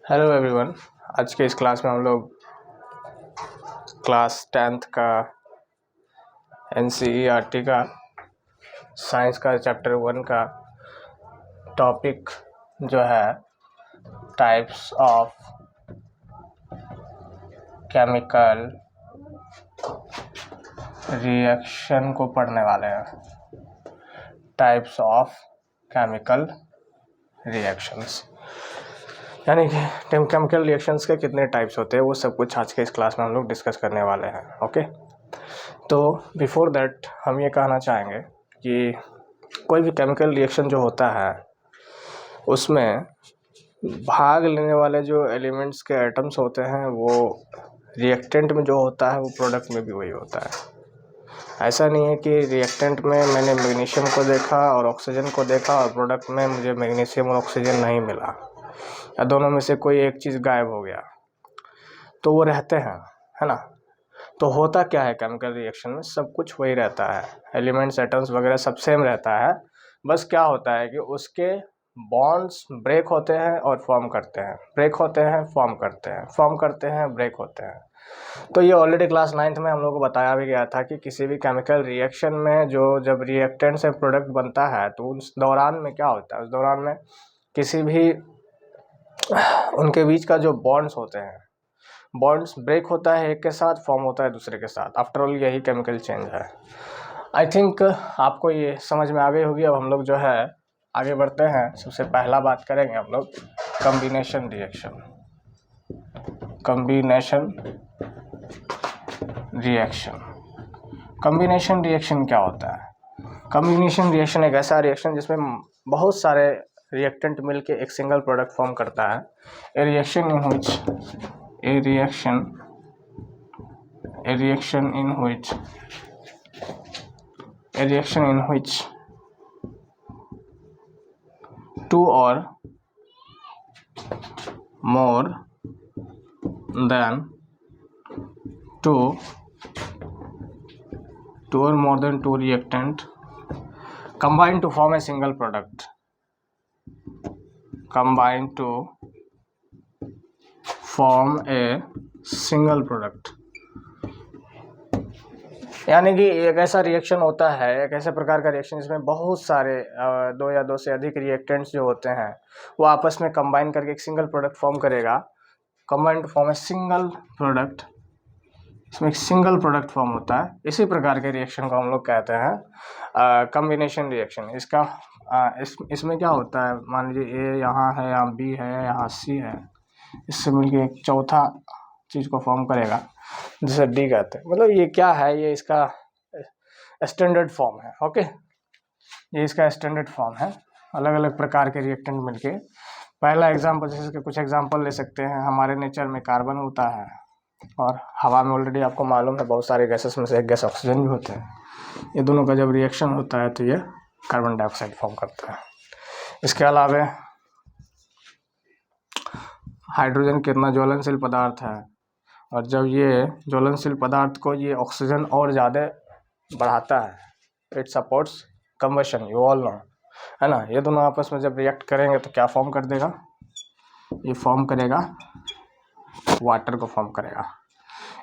Hello everyone. आज के इस क्लास में हम लोग क्लास 10th का NCERT का साइंस का चैप्टर 1 का टॉपिक जो है टाइप्स ऑफ केमिकल रिएक्शन को पढ़ने वाले हैं। टाइप्स ऑफ केमिकल रिएक्शंस यानी कि केमिकल रिएक्शंस के कितने टाइप्स होते हैं वो सब कुछ आज के इस क्लास में हम लोग डिस्कस करने वाले हैं। ओके, तो बिफोर दैट हम ये कहना चाहेंगे कि कोई भी केमिकल रिएक्शन जो होता है उसमें भाग लेने वाले जो एलिमेंट्स के एटम्स होते हैं वो रिएक्टेंट में जो होता है वो प्रोडक्ट में भी वही होता है। ऐसा नहीं है कि रिएक्टेंट में मैंने मैग्नीशियम को देखा और ऑक्सीजन को देखा और प्रोडक्ट में मुझे मैग्नीशियम और ऑक्सीजन नहीं मिला या दोनों में से कोई एक चीज़ गायब हो गया, तो वो रहते हैं, है ना। तो होता क्या है केमिकल रिएक्शन में, सब कुछ वही रहता है, एलिमेंट्स एटम्स वगैरह सब सेम रहता है। बस क्या होता है कि उसके बॉन्ड्स ब्रेक होते हैं और फॉर्म करते हैं, ब्रेक होते हैं फॉर्म करते हैं, फॉर्म करते हैं ब्रेक होते हैं। तो ये ऑलरेडी क्लास 9th में हम लोग को बताया भी गया था कि किसी भी केमिकल रिएक्शन में जब रिएक्टेंट से प्रोडक्ट बनता है तो उस दौरान में क्या होता है, उस दौरान में किसी भी उनके बीच का जो बॉन्ड्स होते हैं, बॉन्ड्स ब्रेक होता है एक के साथ, फॉर्म होता है दूसरे के साथ। आफ्टर ऑल यही केमिकल चेंज है। आई थिंक आपको ये समझ में आ गई होगी। अब हम लोग जो है आगे बढ़ते हैं। सबसे पहला बात करेंगे हम लोग combination reaction. Combination reaction combination reaction क्या होता है? कॉम्बिनेशन रिएक्शन एक ऐसा रिएक्शन जिसमें बहुत सारे रिएक्टेंट मिलके एक सिंगल प्रोडक्ट फॉर्म करता है। ए reaction in which two or more than two reactant combine to form a single product. यानी कि एक ऐसा रिएक्शन होता है, एक ऐसे प्रकार का रिएक्शन जिसमें बहुत सारे दो या दो से अधिक रिएक्टेंट्स जो होते हैं वो आपस में कंबाइन करके एक सिंगल प्रोडक्ट फॉर्म करेगा। Combine to form a single product, इसमें एक सिंगल प्रोडक्ट फॉर्म होता है। इसी प्रकार के रिएक्शन को हम लोग कहते हैं कॉम्बिनेशन रिएक्शन। इसमें क्या होता है, मान लीजिए ए यहाँ है, यहाँ बी है, यहाँ सी है, इससे मिलके एक चौथा चीज़ को फॉर्म करेगा जिसे डी कहते हैं। मतलब ये क्या है, ये इसका स्टैंडर्ड फॉर्म है। ओके, ये इसका स्टैंडर्ड फॉर्म है। अलग अलग प्रकार के रिएक्टेंट मिलके पहला एग्जांपल, जैसे कि कुछ एग्जांपल ले सकते हैं। हमारे नेचर में कार्बन होता है और हवा में ऑलरेडी आपको मालूम है बहुत सारे गैसेस में से एक गैस ऑक्सीजन भी होते हैं। ये दोनों का जब रिएक्शन होता है तो ये कार्बन डाइऑक्साइड फॉर्म करता है। इसके अलावा हाइड्रोजन कितना ज्वलनशील पदार्थ है और जब ये ज्वलनशील पदार्थ को ये ऑक्सीजन और ज़्यादा बढ़ाता है, it supports combustion, you all know, है ना। ये दोनों आपस में जब रिएक्ट करेंगे तो क्या फॉर्म कर देगा, ये फॉर्म करेगा वाटर को फॉर्म करेगा,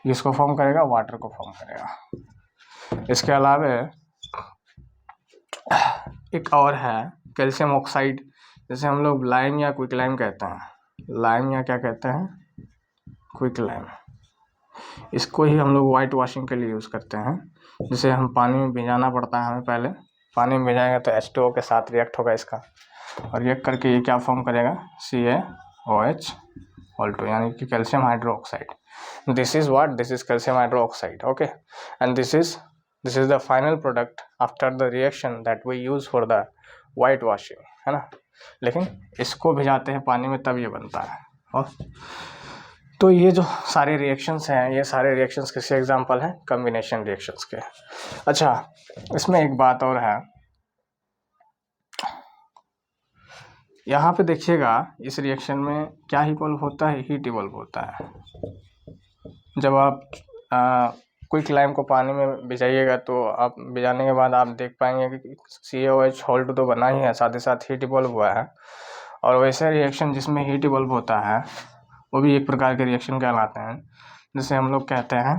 इसको फॉर्म करेगा, वाटर को फॉर्म करेगा। इसके अलावा एक और है कैल्शियम ऑक्साइड, जैसे हम लोग लाइम या क्विक लाइम कहते हैं। लाइम या क्या कहते हैं, क्विक लाइम। इसको ही हम लोग वाइट वॉशिंग के लिए यूज़ करते हैं। जिसे हम पानी में भिजाना पड़ता है, हमें पहले पानी में भिजाएंगे तो H2O के साथ रिएक्ट होगा इसका, और रिएक्ट करके ये क्या फॉर्म करेगा, CaOH, यानी कि calcium hydroxide. This is calcium hydroxide. Okay, and this is the final product after the reaction that we use for the whitewashing, है ना। लेकिन इसको भिजाते हैं पानी में तब ये बनता है। और तो ये जो सारे रिएक्शंस हैं, ये सारे रिएक्शंस किसके एग्जांपल हैं, कॉम्बिनेशन रिएक्शंस के। अच्छा, इसमें एक बात और है, यहाँ पे देखिएगा इस रिएक्शन में क्या इवॉल्व होता है, हीट इवॉल्व होता है। जब आप क्विक लाइम को पानी में भिजाइएगा तो आप भिजाने के बाद आप देख पाएंगे कि CaOH होल्ड तो बना ही है, साथ ही साथ हीट इवॉल्व हुआ है। और वैसे रिएक्शन जिसमें हीट इवॉल्व होता है वो भी एक प्रकार के रिएक्शन कहलाते हैं, जिसे हम लोग कहते हैं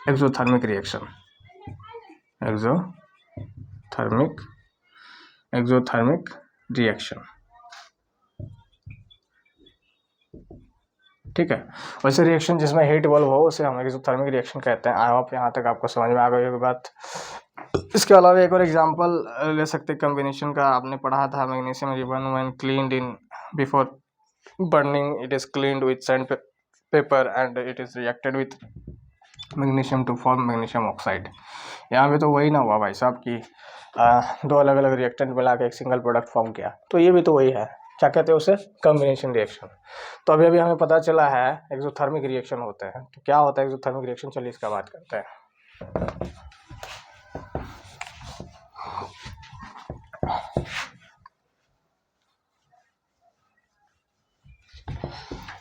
एक्सोथर्मिक रिएक्शन। एक्सोथर्मिक रिएक्शन, ठीक है। वैसे रिएक्शन जिसमें हीट इवॉल्व हो उसे हम एक्सोथर्मिक रिएक्शन कहते हैं। आई होप यहाँ तक आपको समझ में आ गई होगी बात। इसके अलावा एक और एग्जांपल ले सकते हैं कॉम्बिनेशन का। आपने पढ़ा था magnesium ribbon when cleaned in before burning it is cleaned with sandpaper and it is reacted with magnesium to form magnesium oxide. यहाँ पे तो वही ना हुआ भाई साहब कि दो अलग अलग रिएक्टेंट मिला के एक सिंगल प्रोडक्ट फॉर्म किया, तो ये भी तो वही है। क्या कहते हैं उसे? Combination reaction. तो अभी अभी हमें पता चला है एक्सोथर्मिक रिएक्शन होते हैं। तो क्या होता है एक्सोथर्मिक रिएक्शन, चलिए इसका बात करते हैं।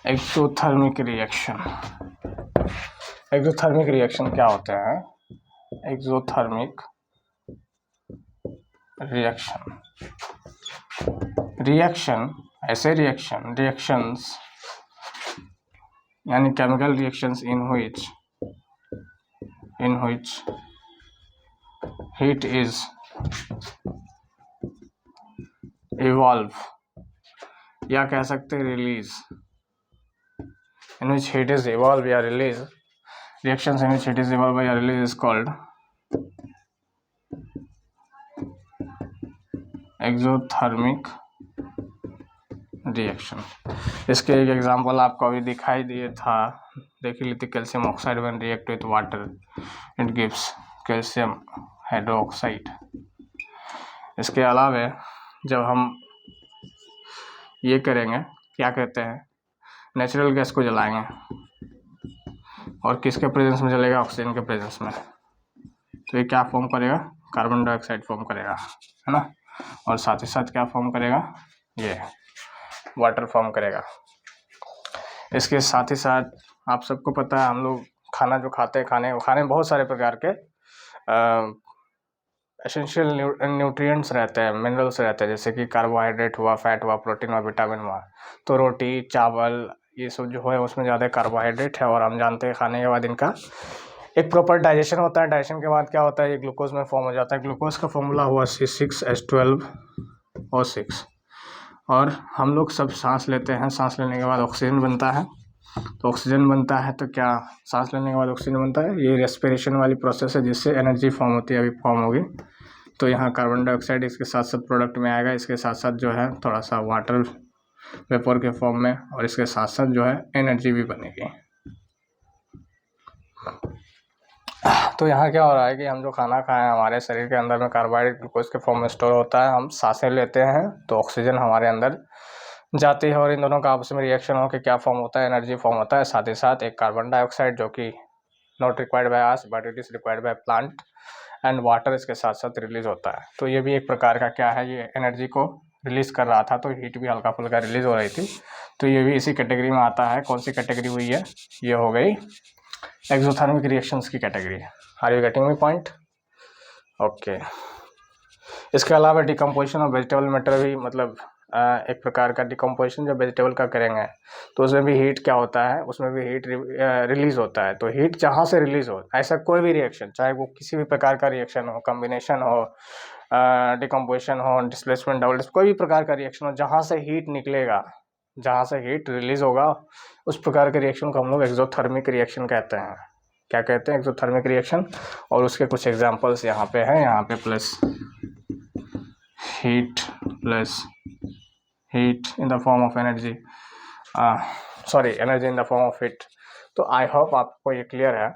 एक्सोथर्मिक रिएक्शन क्या होते हैं? एक्सोथर्मिक रिएक्शन ऐसे रिएक्शंस यानी chemical reactions in which heat is evolve या कह सकते हैं release, in which heat is evolved या release, reactions in which heat is evolved या release is called exothermic reaction. इसके एक एग्जांपल आपको अभी दिखाई दिए था, देख ली थी। Calcium oxide when react with water it gives calcium hydroxide. इसके अलावा जब हम ये करेंगे, क्या कहते हैं, नेचुरल गैस को जलाएंगे और किसके प्रेजेंस में जलेगा? ऑक्सीजन के प्रेजेंस में, तो ये क्या फॉर्म करेगा? कार्बन डाइऑक्साइड फॉर्म करेगा, है ना। और साथ ही साथ क्या फॉर्म करेगा? ये वाटर फॉर्म करेगा। इसके साथ ही साथ आप सबको पता है, हम लोग खाना जो खाते हैं, खाने में बहुत सारे प्रकार के एसेंशियल न्यूट्रिएंट्स रहते हैं, मिनरल्स रहते हैं, जैसे कि कार्बोहाइड्रेट हुआ, फैट हुआ, प्रोटीन हुआ, विटामिन हुआ। तो रोटी, चावल, ये सब जो है उसमें ज़्यादा कार्बोहाइड्रेट है, और हम जानते हैं खाने के बाद इनका एक प्रॉपर डाइजेशन होता है। डाइजेशन के बाद क्या होता है? ये ग्लूकोज में फॉर्म हो जाता है। ग्लूकोज का फॉर्मूला हुआ C6H12O6। और हम लोग सब सांस लेते हैं, सांस लेने के बाद ऑक्सीजन बनता है। तो ऑक्सीजन बनता है तो क्या सांस लेने के बाद ऑक्सीजन बनता है? ये रेस्पिरेशन वाली प्रोसेस है जिससे एनर्जी फॉर्म होती है, अभी फॉर्म होगी। तो यहाँ कार्बन डाइऑक्साइड इसके साथ साथ प्रोडक्ट में आएगा, इसके साथ साथ जो है थोड़ा सा वाटर वेपर के फॉर्म में, और इसके साथ साथ जो है एनर्जी भी बनेगी। तो यहाँ क्या हो रहा है कि हम जो खाना खाएं, हमारे शरीर के अंदर में कार्बोहाइड्रेट ग्लूकोज के फॉर्म में स्टोर होता है। हम सांसें लेते हैं तो ऑक्सीजन हमारे अंदर जाती है, और इन दोनों का आपस में रिएक्शन हो के क्या फॉर्म होता है? एनर्जी फॉर्म होता है। साथ ही साथ एक कार्बन डाइऑक्साइड जो कि not required by us but it is required by plant, and water इसके साथ साथ रिलीज होता है। तो ये भी एक प्रकार का क्या है, ये एनर्जी को रिलीज कर रहा था, तो हीट भी हल्का फुल्का रिलीज हो रही थी। तो ये भी इसी कैटेगरी में आता है। कौन सी कैटेगरी हुई है? ये हो गई एक्सोथर्मिक रिएक्शंस की category. Are you getting me point? Okay. इसके अलावा डिकम्पोजिशन ऑफ वेजिटेबल मैटर भी, मतलब एक प्रकार का डिकम्पोजिशन जब वेजिटेबल का करेंगे तो उसमें भी हीट क्या होता है? उसमें भी हीट रिलीज होता है। तो हीट जहाँ से रिलीज हो, ऐसा कोई भी रिएक्शन, चाहे वो किसी भी प्रकार का रिएक्शन हो, कॉम्बिनेशन हो, डिकम्पोजिशन हो, डिस्प्लेसमेंट, डबल, कोई भी प्रकार का रिएक्शन हो, जहाँ से हीट निकलेगा, जहाँ से हीट रिलीज होगा, उस प्रकार के रिएक्शन को हम लोग एक्सोथर्मिक रिएक्शन कहते हैं। क्या कहते हैं? Exothermic reaction. और उसके कुछ एग्जांपल्स यहाँ पे हैं। यहाँ पे plus heat in the form of energy, sorry, energy in the form of heat. तो आई होप आपको ये क्लियर है।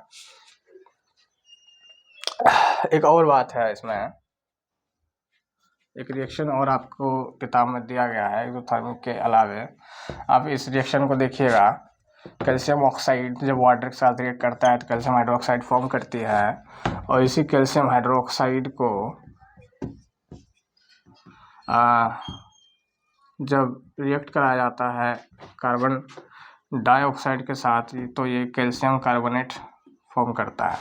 एक और बात है इसमें, एक रिएक्शन और आपको किताब में दिया गया है एक्सोथर्मिक के अलावे। आप इस रिएक्शन को देखिएगा। कैल्शियम ऑक्साइड जब वाटर के साथ रिएक्ट करता है तो कैल्शियम हाइड्रोक्साइड फॉर्म करती है, और इसी कैल्शियम हाइड्रोक्साइड को जब रिएक्ट कराया जाता है कार्बन डाइऑक्साइड के साथ, तो ये कैल्शियम कार्बोनेट फॉर्म करता है।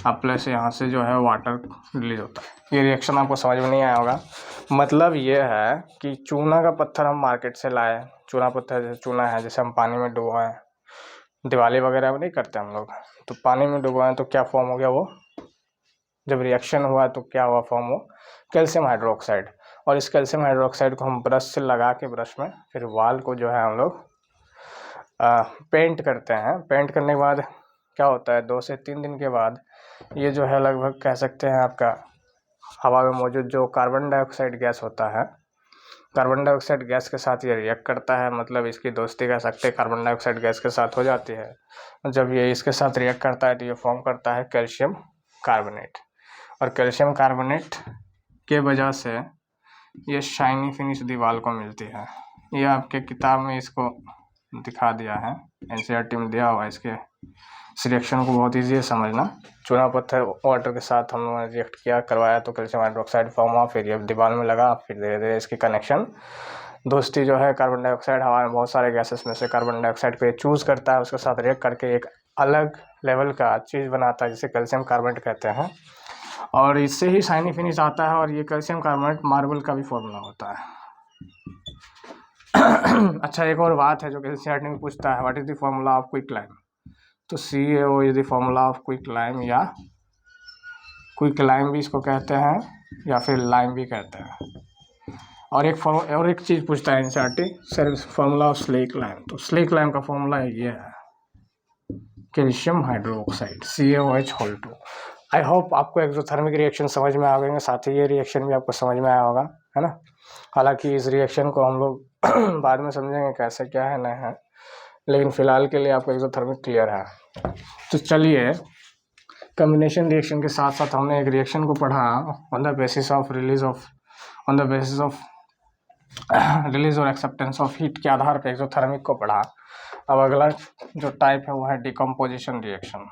अब प्लस यहाँ से जो है वाटर रिलीज होता है। ये रिएक्शन आपको समझ में नहीं आया होगा। मतलब ये है कि चूना का पत्थर हम मार्केट से लाए, चूना पत्थर, जैसे चूना है, जैसे हम पानी में डुबोएं, दिवाली वगैरह में नहीं करते हम लोग, तो पानी में डुबोएं तो क्या फॉर्म हो गया वो, जब रिएक्शन हुआ तो क्या हुआ फॉर्म हो, कैल्शियम हाइड्रोक्साइड। और इस कैल्शियम हाइड्रोक्साइड को हम ब्रश से लगा के, ब्रश में फिर वाल को जो है हम लोग पेंट करते हैं। पेंट करने के बाद क्या होता है, 2 से 3 दिन के बाद ये जो है लगभग कह सकते हैं आपका हवा में मौजूद जो कार्बन डाइऑक्साइड गैस होता है, कार्बन डाइऑक्साइड गैस के साथ ये रिएक्ट करता है, मतलब इसकी दोस्ती कह सकते हैं कार्बन डाइऑक्साइड गैस के साथ हो जाती है। जब ये इसके साथ रिएक्ट करता है तो ये फॉर्म करता है कैल्शियम कार्बोनेट, और कैल्शियम कार्बोनेट के वजह से ये शाइनी फिनिश दीवार को मिलती है। ये आपके किताब में इसको दिखा दिया है, एनसीईआरटी में दिया हुआ है। इसके इस रिएक्शन को बहुत ईजी है समझना। चूना पत्थर वाटर के साथ हम लोगों ने रिएक्ट किया, करवाया तो कैल्शियम हाइड्रोक्साइड फॉर्म हुआ, फिर ये दीवार में लगा, फिर धीरे धीरे इसकी कनेक्शन दोस्ती जो है कार्बन डाइऑक्साइड, हवा में बहुत सारे गैसेस में से कार्बन डाइऑक्साइड को ये चूज़ करता है, उसके साथ रिएक्ट करके एक अलग लेवल का चीज़ बनाता है जिसे कैल्शियम कार्बोनेट कहते हैं, और इससे ही शाइनी फिनिश आता है। और ये कैल्शियम कार्बोनेट मार्बल का भी फॉर्मूला होता है। अच्छा, एक और बात है जो एनसीईआरटी में पूछता है, what is the formula of quicklime. तो CaO is the formula of quicklime, या क्विकलाइम भी इसको कहते हैं, या फिर लाइम भी कहते हैं। और एक चीज़ पूछता है NCERT, sir formula of slack lime. तो स्लेक लाइम का फॉर्मूला ये है calcium hydroxide CaOH2। I hope आपको एक्सोथर्मिक रिएक्शन समझ में आ गए, साथ ही ये रिएक्शन भी आपको समझ में आया होगा, है ना। हालांकि इस रिएक्शन को हम लोग बाद में समझेंगे कैसे क्या है नहीं है, लेकिन फिलहाल के लिए आपको एक्सोथर्मिक क्लियर है। तो चलिए, कॉम्बिनेशन रिएक्शन के साथ साथ हमने एक रिएक्शन को पढ़ा on the basis of release और एक्सेप्टेंस ऑफ हीट के आधार पर एक्सोथर्मिक को पढ़ा। अब अगला जो टाइप है वो है decomposition reaction.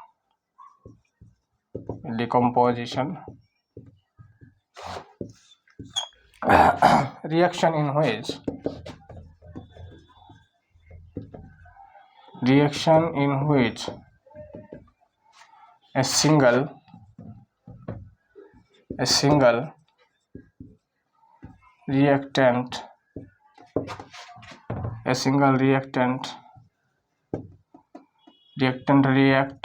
Decomposition reaction in which a single reactant react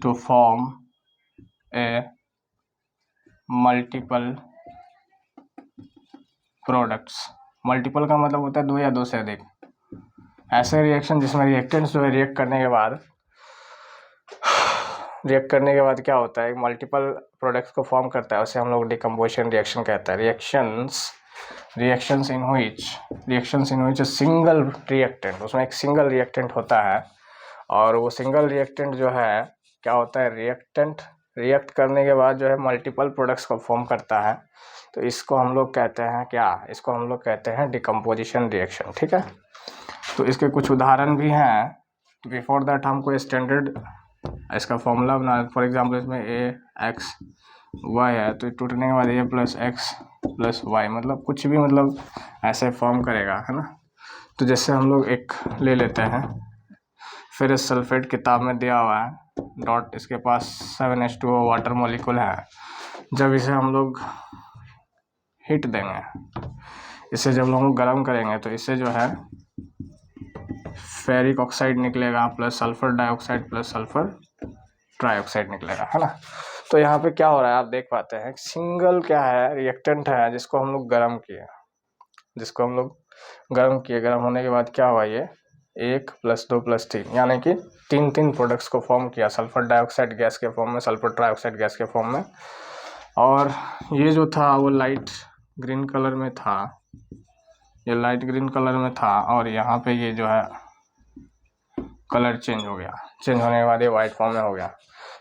to form a multiple products. Multiple का मतलब होता है 2 या 2 से अधिक। ऐसे रिएक्शन जिसमें रिएक्टेंट्स जो है रिएक्ट करने के बाद क्या होता है, मल्टीपल प्रोडक्ट्स को फॉर्म करता है, उसे हम लोग डिकम्पोजिशन रिएक्शन कहते हैं। Reactions in which single reactant, उसमें एक सिंगल रिएक्टेंट होता है, और वो सिंगल रिएक्टेंट जो है क्या होता है, रिएक्ट करने के बाद जो है मल्टीपल प्रोडक्ट्स को फॉर्म करता है। तो इसको हम लोग कहते हैं क्या, इसको हम लोग कहते हैं डिकम्पोजिशन रिएक्शन, ठीक है। तो इसके कुछ उदाहरण भी हैं। तो बिफोर दैट हमको स्टैंडर्ड इसका फॉर्मूला बना, फॉर एग्जांपल इसमें AXY है, तो टूटने के बाद A+X+Y, मतलब कुछ भी मतलब ऐसे फॉर्म करेगा, है ना। तो जैसे हम लोग एक ले लेते हैं, फेरस सल्फेट किताब में दिया हुआ है, डॉट इसके पास 7H2O वाटर मॉलिक्यूल है। जब इसे हम लोग हीट देंगे, इसे जब हम लोग गर्म करेंगे तो इससे जो है फेरिक ऑक्साइड निकलेगा plus sulphur dioxide plus sulphur trioxide निकलेगा, है ना। तो यहाँ पे क्या हो रहा है आप देख पाते हैं, सिंगल क्या है रिएक्टेंट है जिसको हम लोग गर्म किए, गर्म होने के बाद क्या हुआ, ये 1 + 2 + 3 यानी कि 3 प्रोडक्ट्स को फॉर्म किया, सल्फर डाइऑक्साइड गैस के फॉर्म में, सल्फर ट्राइऑक्साइड गैस के फॉर्म में। और ये जो था वो लाइट ग्रीन कलर में था, और यहाँ पे ये जो है कलर चेंज हो गया, चेंज होने के बाद ये वाइट फॉर्म में हो गया।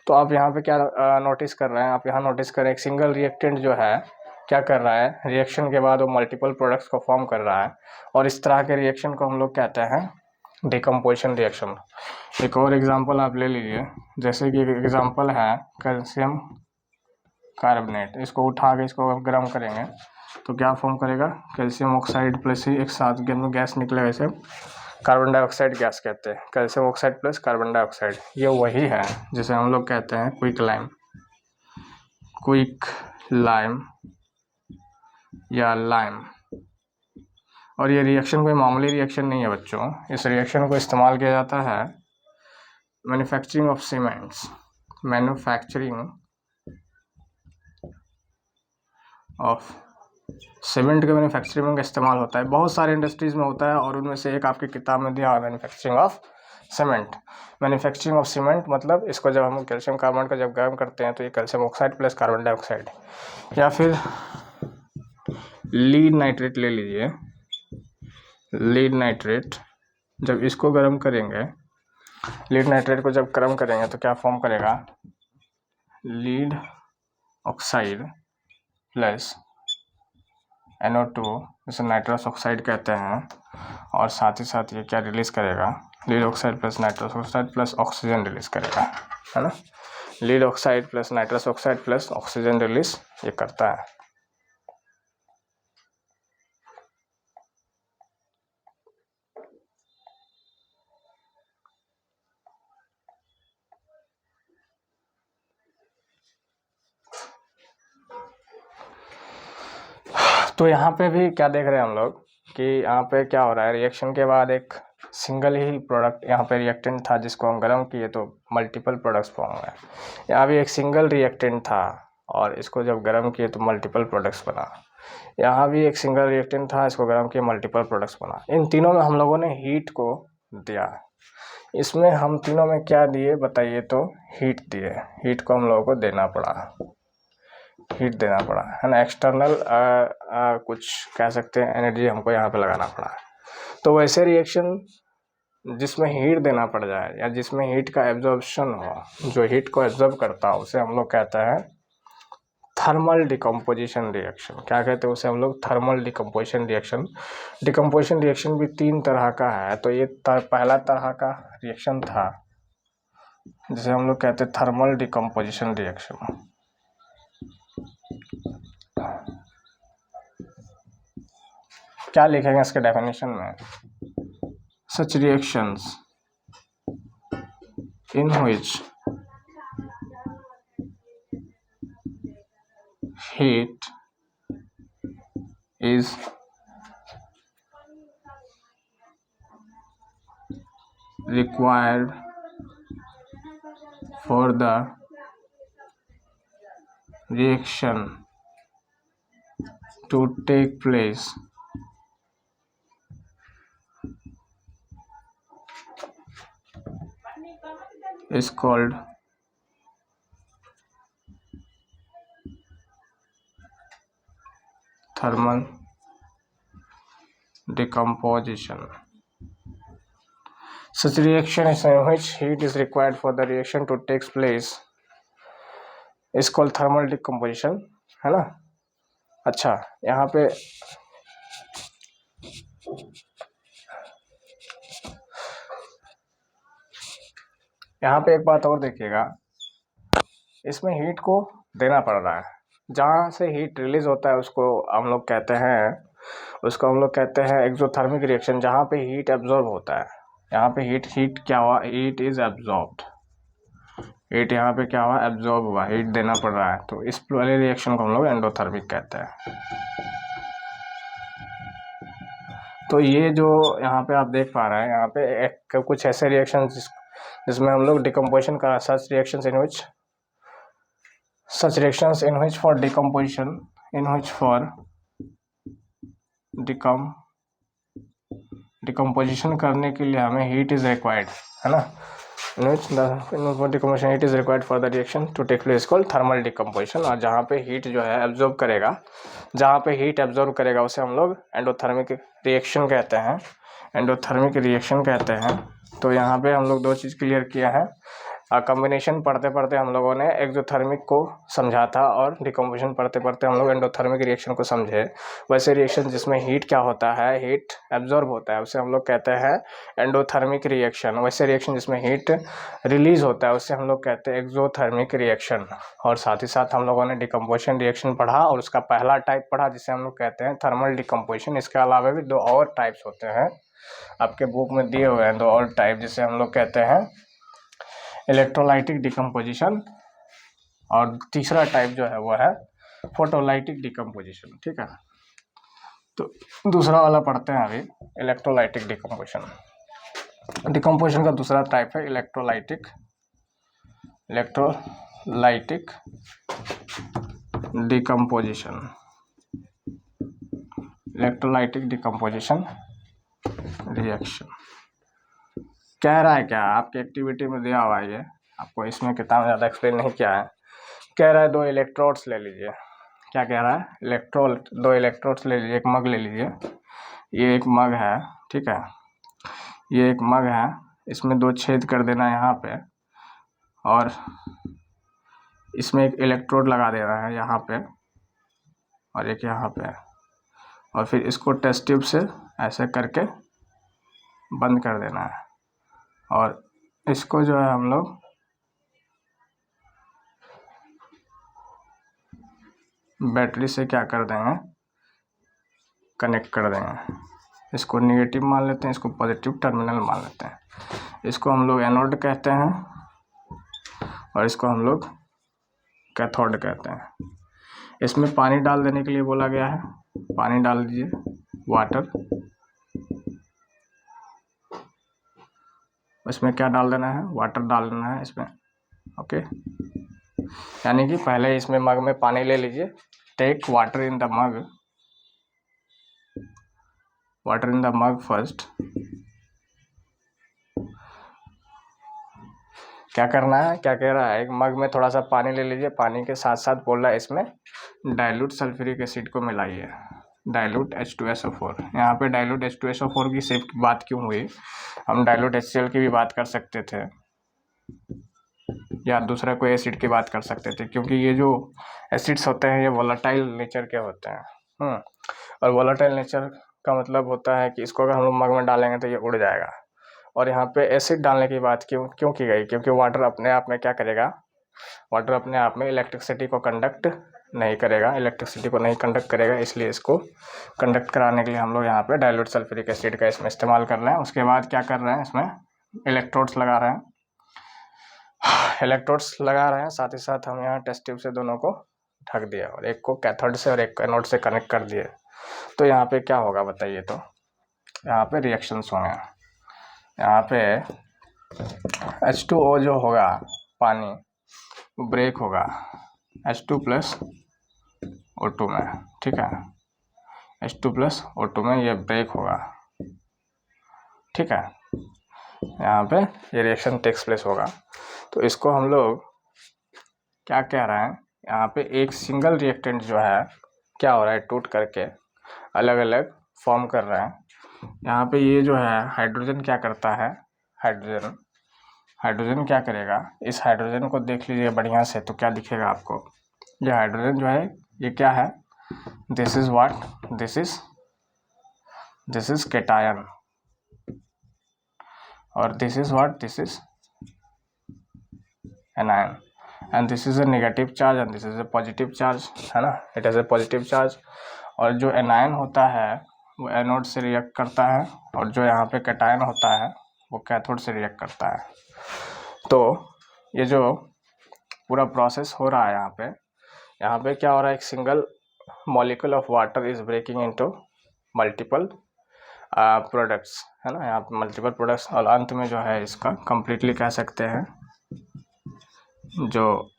तो आप यहाँ पे क्या नोटिस कर रहे हैं, आप यहाँ नोटिस करें एक सिंगल रिएक्टेंट जो है क्या कर रहा है, रिएक्शन के बाद वो मल्टीपल प्रोडक्ट्स को फॉर्म कर रहा है, और इस तरह के रिएक्शन को हम लोग कहते हैं डिकम्पोजिशन रिएक्शन। एक और एग्जांपल आप ले लीजिए, जैसे कि एक एग्जांपल है कैल्शियम कार्बोनेट। इसको उठा के इसको गर्म करेंगे तो क्या फॉर्म करेगा, कैल्शियम ऑक्साइड प्लस ही एक साथ गैस निकलेगा, इसे कार्बन डाइऑक्साइड गैस कहते हैं, calcium oxide plus carbon dioxide. ये वही है जिसे हम लोग कहते हैं क्विक लाइम या लाइम। और ये रिएक्शन कोई मामूली रिएक्शन नहीं है बच्चों। इस रिएक्शन को इस्तेमाल किया जाता है manufacturing of cements, manufacturing of cement के मैन्युफैक्चरिंग का इस्तेमाल होता है, बहुत सारे इंडस्ट्रीज में होता है, और उनमें से एक आपकी किताब में दिया है manufacturing of cement. Manufacturing of cement मतलब इसको जब हम कैल्शियम कार्बोनेट को जब गर्म करते हैं तो ये calcium oxide plus carbon dioxide, या फिर लीड नाइट्रेट ले लीजिए, लीड नाइट्रेट, जब इसको गर्म करेंगे, लीड नाइट्रेट को जब गर्म करेंगे तो क्या फॉर्म करेगा, लीड ऑक्साइड प्लस NO2 जिसे नाइट्रस ऑक्साइड कहते हैं, और साथ ही साथ ये क्या रिलीज करेगा, lead oxide plus nitrous oxide plus oxygen release करेगा, है ना। Lead oxide plus nitrous oxide plus oxygen release ये करता है। तो यहाँ पे भी क्या देख रहे हैं हम लोग कि यहाँ पे क्या हो रहा है, रिएक्शन के बाद एक सिंगल ही प्रोडक्ट यहाँ पे रिएक्टेंट था जिसको हम गर्म किए तो मल्टीपल प्रोडक्ट्स फॉर्म हुए। यहाँ भी एक सिंगल रिएक्टेंट था और इसको जब गर्म किए तो मल्टीपल प्रोडक्ट्स बना। यहाँ भी एक सिंगल रिएक्टेंट था, इसको गर्म किए मल्टीपल प्रोडक्ट्स बना। इन तीनों में हम लोगों ने हीट को दिया। इसमें हम तीनों में क्या दिए बताइए, तो हीट दिए। हीट को हम लोगों को देना पड़ा, हीट देना पड़ा, है ना। एक्सटर्नल कुछ कह सकते हैं एनर्जी हमको यहाँ पे लगाना पड़ा। तो वैसे रिएक्शन जिसमें हीट देना पड़ जाए या जिसमें हीट का एब्जॉर्प्शन हो, जो हीट को एब्जॉर्ब करता हो, उसे हम लोग कहते हैं थर्मल डिकम्पोजिशन रिएक्शन। क्या कहते हैं उसे हम लोग, thermal decomposition reaction. Decomposition reaction भी 3 तरह का है। तो ये पहला तरह का रिएक्शन था जिसे हम लोग कहते हैं थर्मल डिकम्पोजिशन रिएक्शन। क्या लिखेंगे इसके डेफिनेशन में, such reactions in which heat is required for the reaction to take place is called thermal decomposition. Such reaction is in which heat is required for the reaction to take place is called thermal decomposition, है ना। अच्छा, यहाँ पे एक बात और देखिएगा, इसमें हीट को देना पड़ रहा है। जहाँ से हीट रिलीज होता है उसको हम लोग कहते हैं एक्सोथर्मिक रिएक्शन। जहाँ पे हीट एब्जॉर्ब होता है, यहाँ पे हीट क्या हुआ, हीट इज एब्जॉर्ब्ड, हीट यहाँ पे क्या हुआ, एब्जॉर्ब हुआ, हीट देना पड़ रहा है। तो इस वाले रिएक्शन को हम लोग एंडोथर्मिक कहते हैं। तो ये जो यहाँ पे आप देख पा रहे हैं, यहाँ पे कुछ ऐसे रिएक्शन जिसमें हम लोग डिकम्पोजिशन का, such reactions in which for decomposition, decomposition करने के लिए हमें हीट इज रिक्वायर्ड, है ना। Decomposition heat is required for the reaction to take place called thermal decomposition. और जहाँ पे हीट जो है एब्जॉर्ब करेगा, जहाँ पे हीट एब्जॉर्ब करेगा उसे हम लोग एंडोथर्मिक रिएक्शन कहते हैं, एंडोथर्मिक रिएक्शन कहते हैं। तो यहाँ पे हम लोग 2 चीज़ क्लियर किया है। कॉम्बिनेशन पढ़ते पढ़ते हम लोगों ने एक्सोथर्मिक को समझा था और डिकम्पोजिशन पढ़ते पढ़ते हम लोग एंडोथर्मिक रिएक्शन को समझे। वैसे रिएक्शन जिसमें हीट क्या होता है, हीट एब्जॉर्ब होता है, उसे हम लोग कहते हैं एंडोथर्मिक रिएक्शन। वैसे रिएक्शन जिसमें हीट रिलीज होता है उसे हम लोग कहते हैं एक्सोथर्मिक रिएक्शन। और साथ ही साथ हम लोगों ने डिकम्पोजिशन रिएक्शन पढ़ा और उसका पहला टाइप पढ़ा जिसे हम लोग कहते हैं थर्मल डिकम्पोजिशन। इसके अलावा भी 2 और टाइप्स होते हैं, आपके बुक में दिए हुए हैं 2 और टाइप, जिसे हम लोग कहते हैं इलेक्ट्रोलाइटिक डिकम्पोजिशन, और तीसरा टाइप जो है वो है फोटोलाइटिक डिकम्पोजिशन। ठीक है। तो दूसरा वाला पढ़ते हैं अभी, इलेक्ट्रोलाइटिक डिकम्पोजिशन। डिकम्पोजिशन का दूसरा टाइप है electrolytic decomposition. Electrolytic decomposition reaction कह रहा है क्या, आपकी एक्टिविटी में दिया हुआ है ये, आपको इसमें किताब ज़्यादा एक्सप्लेन नहीं किया है। कह रहा है 2 इलेक्ट्रोड्स ले लीजिए। क्या कह रहा है, इलेक्ट्रोड 2 इलेक्ट्रोड्स ले लीजिए, एक मग ले लीजिए। ये एक मग है, ठीक है, ये एक मग है, इसमें 2 छेद कर देना यहाँ पे, और इसमें एक इलेक्ट्रोड लगा देना है यहाँ पे और एक यहाँ पे, और फिर इसको टेस्ट ट्यूब से ऐसे करके बंद कर देना है। और इसको जो है हम लोग बैटरी से क्या कर देंगे, कनेक्ट कर देंगे। इसको नेगेटिव मान लेते हैं, इसको पॉजिटिव टर्मिनल मान लेते हैं। इसको हम लोग एनोड कहते हैं और इसको हम लोग कैथोड कहते हैं। इसमें पानी डाल देने के लिए बोला गया है, पानी डाल दीजिए, वाटर। इसमें क्या डाल देना है, वाटर डाल देना है इसमें, ओके। यानी कि पहले इसमें मग में पानी ले लीजिए, take water in the mug, water in the mug first. क्या करना है, क्या कह रहा है, एक मग में थोड़ा सा पानी ले लीजिए, पानी के साथ साथ बोल रहा है इसमें डाइल्यूट सल्फ्यूरिक एसिड को मिलाइए, डाइल्यूट H2SO4। यहाँ पे डाइल्यूट H2SO4 की सिर्फ बात क्यों हुई, हम डाइल्यूट HCl की भी बात कर सकते थे या दूसरा कोई एसिड की बात कर सकते थे, क्योंकि ये जो एसिड्स होते हैं ये वोलेटाइल नेचर के होते हैं। और वोलेटाइल नेचर का मतलब होता है कि इसको अगर हम लोग मग में डालेंगे तो ये उड़ जाएगा। और यहाँ पे एसिड डालने की बात क्यों की गई, क्योंकि वाटर अपने आप में क्या करेगा, वाटर अपने आप में इलेक्ट्रिसिटी को कंडक्ट नहीं करेगा, इलेक्ट्रिसिटी को नहीं कंडक्ट करेगा, इसलिए इसको कंडक्ट कराने के लिए हम लोग यहाँ पे डाइल्यूट सल्फ्यूरिक एसिड का इसमें इस्तेमाल कर रहे हैं। उसके बाद क्या कर रहे हैं, इसमें इलेक्ट्रोड्स लगा रहे हैं, इलेक्ट्रोड्स लगा रहे हैं, साथ ही साथ हम यहाँ टेस्ट ट्यूब से दोनों को ढक दिया और एक को कैथोड से और एक को एनोड से कनेक्ट कर दिए। तो यहाँ पे क्या होगा बताइए, तो यहाँ पे रिएक्शंस होंगे। यहाँ पे H2O जो होगा पानी वो ब्रेक होगा H2 + O2 में, ठीक है, H2 + O2 में ये ब्रेक होगा, ठीक है। यहाँ पे ये रिएक्शन टेक्स प्लेस होगा। तो इसको हम लोग क्या कह रहे हैं, यहाँ पे एक सिंगल रिएक्टेंट जो है क्या हो रहा है, टूट करके अलग अलग फॉर्म कर रहे हैं। यहाँ पे ये जो है हाइड्रोजन क्या करता है, हाइड्रोजन क्या करेगा, इस हाइड्रोजन को देख लीजिए बढ़िया से, तो क्या दिखेगा आपको, ये हाइड्रोजन जो है ये क्या है, this is what, this is cation, और this is what, this is anion, and this is a negative charge and this is a positive charge, है ना, it is a positive charge. और जो एनायन होता है वो एनोड से react करता है और जो यहाँ पे कैटायन होता है वो कैथोड से रिएक्ट करता है। तो ये जो पूरा प्रोसेस हो रहा है यहाँ पे क्या हो रहा है, एक single molecule of water is breaking into multiple products, है ना, यहाँ पे मल्टीपल प्रोडक्ट्स, और अंत में जो है इसका कंप्लीटली कह सकते हैं, जो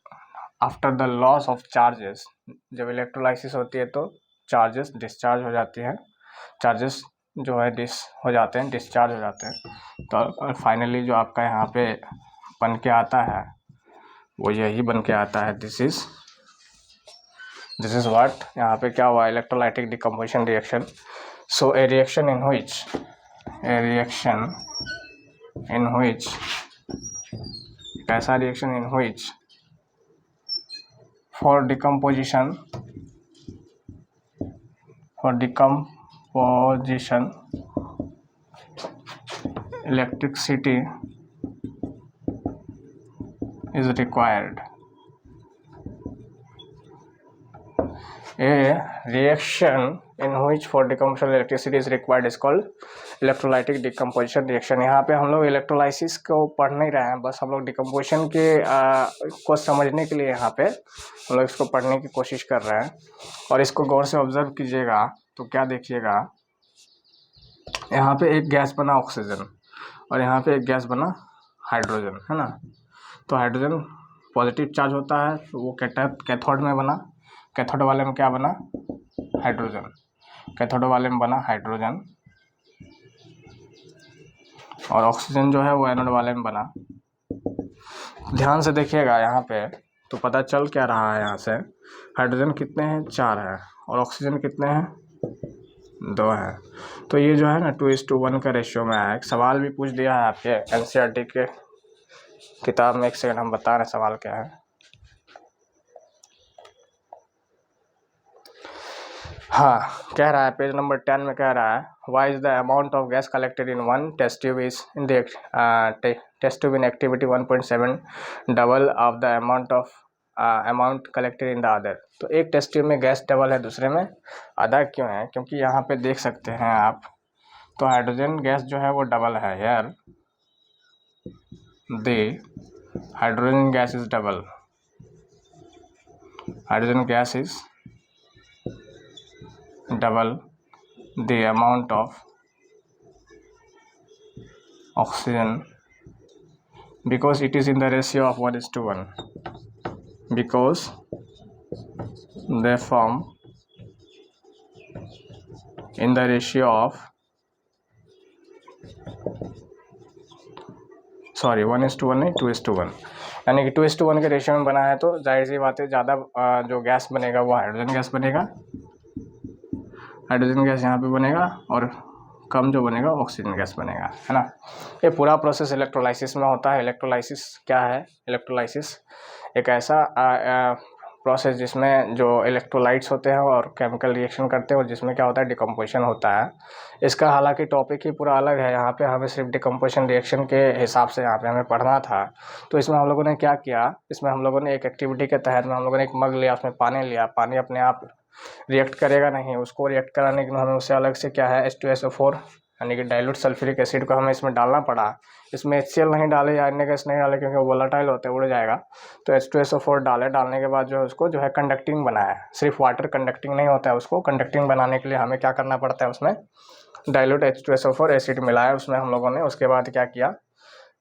after the loss of charges, जब इलेक्ट्रोलाइसिस होती है तो चार्जेस डिस्चार्ज हो जाती हैं, चार्जेस जो है डिस्चार्ज हो जाते हैं। तो फाइनली जो आपका यहाँ पे बन के आता है वो यही बन के आता है, दिस इज व्हाट, यहाँ पे क्या हुआ, electrolytic decomposition reaction. So a reaction in which ऐसा reaction in which for decomposition electricity is required. A reaction in which for decomposition electricity is required is called electrolytic decomposition reaction। यहाँ पे हम लोग electrolysis को पढ़ नहीं रहे हैं, बस हम लोग डिकम्पोजिशन के को समझने के लिए यहाँ पे हम लोग इसको पढ़ने की कोशिश कर रहे हैं। और इसको गौर से ऑब्जर्व कीजिएगा तो क्या देखिएगा, यहाँ पे एक गैस बना ऑक्सीजन और यहाँ पे एक गैस बना हाइड्रोजन, है ना। तो हाइड्रोजन पॉजिटिव चार्ज होता है तो वो कैथोड में बना, कैथोड वाले में क्या बना, हाइड्रोजन, कैथोड वाले में बना हाइड्रोजन, और ऑक्सीजन जो है वो एनोड वाले में बना। ध्यान से देखिएगा यहाँ पे तो पता चल क्या रहा है, यहाँ से हाइड्रोजन कितने हैं, 4 है, और ऑक्सीजन कितने हैं, 2 है। तो ये जो है ना 2:1 का रेशियो में है। एक सवाल भी पूछ दिया है आपके एनसीईआरटी के किताब में, एक सेकंड हम बता रहे हैं सवाल क्या है। हाँ, कह रहा है पेज नंबर 10 में कह रहा है, why is the amount of gas collected in one test tube is in the test tube in activity 1.7 double of the amount collected in the other. तो एक टेस्ट ट्यूब में गैस डबल है, दूसरे में आधा क्यों है, क्योंकि यहाँ पे देख सकते हैं आप, तो हाइड्रोजन गैस जो है वो डबल है यार, the hydrogen gas is double, hydrogen gas is double the amount of oxygen because it is in the ratio of 1:1, because they form in the ratio of 1:1 नहीं 2:1, यानी कि 2:1 के रेशियो में बना है। तो जाहिर सी बात है ज़्यादा जो गैस बनेगा वो हाइड्रोजन गैस बनेगा, हाइड्रोजन गैस यहाँ पे बनेगा, और कम जो बनेगा ऑक्सीजन गैस बनेगा, है ना। ये पूरा प्रोसेस इलेक्ट्रोलाइसिस में होता है। इलेक्ट्रोलाइसिस क्या है, इलेक्ट्रोलाइसिस एक ऐसा प्रोसेस जिसमें जो इलेक्ट्रोलाइट्स होते हैं और केमिकल रिएक्शन करते हैं, और जिसमें क्या होता है, डिकम्पोजिशन होता है। इसका हालांकि टॉपिक ही पूरा अलग है, यहाँ पे हमें सिर्फ डिकम्पोजिशन रिएक्शन के हिसाब से यहाँ पे हमें पढ़ना था। तो इसमें हम लोगों ने क्या किया, इसमें हम लोगों ने एक एक्टिविटी के तहत में हम लोगों ने एक मग लिया, उसमें पानी लिया, पानी अपने आप रिएक्ट करेगा नहीं, उसको रिएक्ट कराने के लिए हमें उससे अलग से क्या है H2SO4 यानी कि डाइल्यूट सल्फ्यूरिक एसिड को हमें इसमें डालना पड़ा। इसमें HCl नहीं डाले या अन्य गैस नहीं डाले क्योंकि वो वोलेटाइल होते हैं, उड़ जाएगा। तो H2SO4 डाले, डालने के बाद जो है उसको जो है कंडक्टिंग बनाया। सिर्फ वाटर कंडक्टिंग नहीं होता है, उसको कंडक्टिंग बनाने के लिए हमें क्या करना पड़ता है, उसमें डाइल्यूट H2SO4 एसिड मिलाया उसमें हम लोगों ने। उसके बाद क्या किया,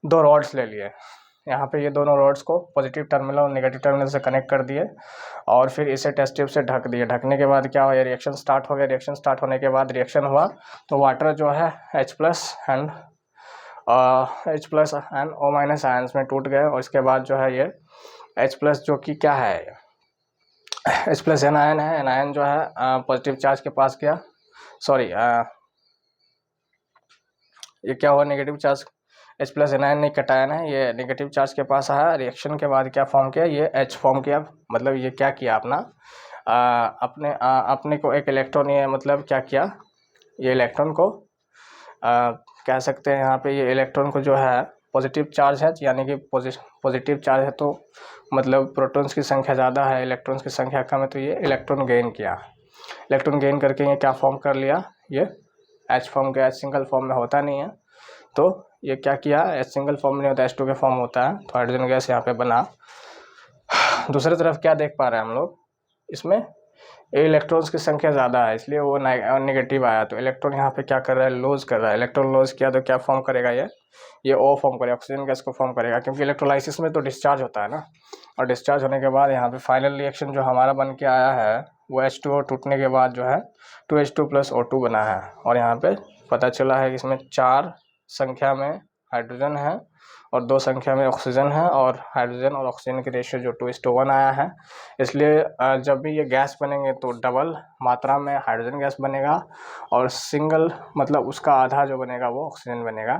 2 रॉड्स ले लिए, यहाँ पे ये दोनों रॉड्स को पॉजिटिव टर्मिनल और नेगेटिव टर्मिनल से कनेक्ट कर दिए, और फिर इसे टेस्ट ट्यूब से ढक दिए। ढकने के बाद क्या हुआ, रिएक्शन स्टार्ट हो गया। रिएक्शन स्टार्ट होने के बाद रिएक्शन हुआ तो वाटर जो है H+ एंड O- आयंस में टूट गए, और इसके बाद जो है ये H+ जो कि क्या है, H+ एनायन है, एनायन जो है पॉजिटिव चार्ज के पास गया, सॉरी ये क्या हुआ, नेगेटिव चार्ज, H+ एनायन नहीं कटायन है, ये नेगेटिव चार्ज के पास आया। रिएक्शन के बाद क्या फॉर्म किया, ये H फॉर्म किया, मतलब ये क्या किया अपना अपने को एक इलेक्ट्रॉन, ये मतलब क्या किया, ये इलेक्ट्रॉन को कह सकते हैं यहाँ पे, ये इलेक्ट्रॉन को जो है पॉजिटिव चार्ज है, यानी कि पॉजिटिव चार्ज है तो मतलब प्रोटॉन्स की संख्या ज़्यादा है, इलेक्ट्रॉन्स की संख्या कम है, तो ये इलेक्ट्रॉन गेन किया। इलेक्ट्रॉन गेन करके ये क्या फॉर्म कर लिया, ये H फॉर्म के, H सिंगल फॉर्म में होता नहीं है, तो ये क्या किया, H सिंगल फॉर्म में नहीं होता, H2 के फॉर्म होता है, तो हाइड्रोजन गैस यहाँ पे बना। दूसरी तरफ क्या देख पा रहे हैं हम लोग, इसमें इलेक्ट्रॉन्स की संख्या ज़्यादा है, इसलिए वो नेगेटिव आया। तो इलेक्ट्रॉन यहाँ पे क्या कर रहा है, लॉस कर रहा है। इलेक्ट्रॉन लॉस किया तो क्या फॉर्म करेगा, ये O फॉर्म करेगा, ऑक्सीजन गैस को फॉर्म करेगा, क्योंकि इलेक्ट्रोलाइसिस में तो डिस्चार्ज होता है ना। और डिस्चार्ज होने के बाद यहाँ पे फाइनल रिएक्शन जो हमारा बन के आया है वो H2O टूटने के बाद जो है 2H2 + O2 बना है। और यहाँ पे पता चला है कि इसमें 4 संख्या में हाइड्रोजन है और 2 संख्या में ऑक्सीजन है, और हाइड्रोजन और ऑक्सीजन की रेशियो जो 2:1 आया है। इसलिए जब भी ये गैस बनेंगे तो डबल मात्रा में हाइड्रोजन गैस बनेगा, और सिंगल मतलब उसका आधा जो बनेगा वो ऑक्सीजन बनेगा।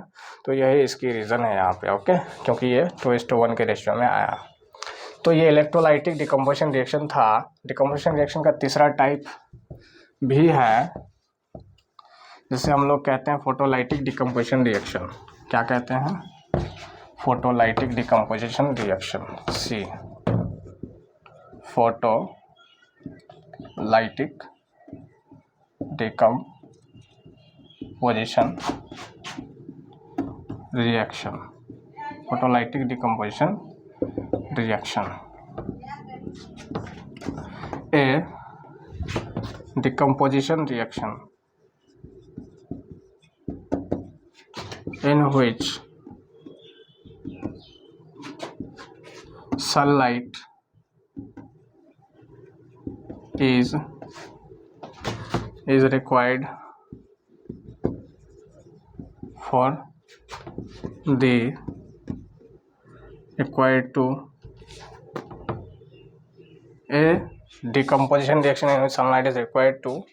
तो यही इसकी रीज़न है यहाँ पे, ओके, क्योंकि ये 2:1 के रेशियो में आया। तो ये इलेक्ट्रोलाइटिक डिकम्पोजिशन रिएक्शन था। डिकम्पोजिशन रिएक्शन का तीसरा टाइप भी है जिसे हम लोग कहते हैं फोटोलाइटिक डिकम्पोजिशन रिएक्शन। क्या कहते हैं, photolytic decomposition reaction, see photolytic decomposition reaction, photolytic decomposition reaction. A decomposition reaction in which sunlight is required for the to a decomposition reaction in which sunlight is required to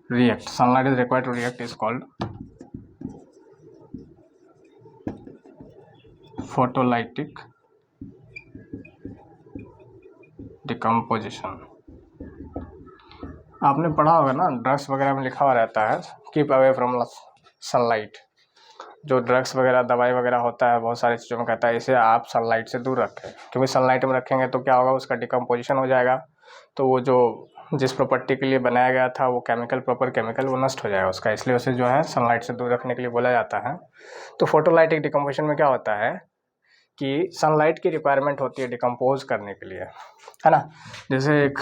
react. Sunlight is required to react is called photolytic decomposition. आपने पढ़ा होगा ना, drugs वगैरह में लिखा हुआ रहता है कीप अवे फ्रॉम सनलाइट. जो ड्रग्स वगैरह दवाई वगैरह होता है बहुत सारी चीज़ों में कहता है इसे आप सनलाइट से दूर रखें, क्योंकि सनलाइट में रखेंगे तो क्या होगा, उसका डिकम्पोजिशन हो जाएगा, तो वो जो जिस प्रॉपर्टी के लिए बनाया गया था वो प्रॉपर केमिकल वो नष्ट हो जाएगा उसका, इसलिए उसे जो है सनलाइट से दूर रखने के लिए बोला जाता है. तो फोटोलाइटिक डिकम्पोजिशन में क्या होता है कि सनलाइट की रिक्वायरमेंट होती है डिकम्पोज करने के लिए, है ना. जैसे एक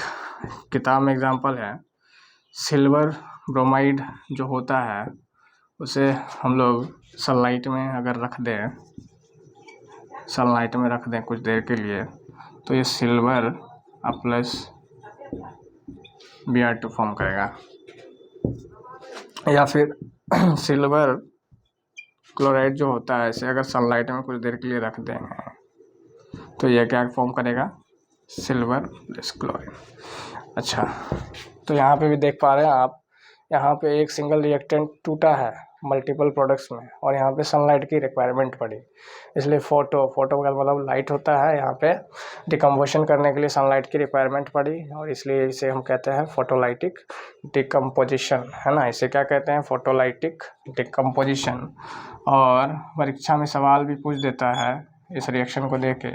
किताब में एग्जांपल है, सिल्वर ब्रोमाइड जो होता है उसे हम लोग सनलाइट में अगर रख दें, सनलाइट में रख दें कुछ देर के लिए, तो ये सिल्वर प्लस Br2 फॉर्म करेगा. या फिर सिल्वर क्लोराइड जो होता है इसे अगर सनलाइट में कुछ देर के लिए रख देंगे तो यह क्या फॉर्म करेगा, सिल्वर प्लस क्लोराइड. अच्छा, तो यहाँ पे भी देख पा रहे हैं आप, यहाँ पे एक सिंगल रिएक्टेंट टूटा है मल्टीपल प्रोडक्ट्स में और यहाँ पे सनलाइट की रिक्वायरमेंट पड़ी, इसलिए फोटो का मतलब लाइट होता है, यहाँ पे डिकम्पोजिशन करने के लिए सनलाइट की रिक्वायरमेंट पड़ी और इसलिए इसे हम कहते हैं फोटोलाइटिक डिकम्पोजिशन, है ना. इसे क्या कहते हैं, फोटोलाइटिक डिकम्पोजिशन. और परीक्षा में सवाल भी पूछ देता है इस रिएक्शन को देके,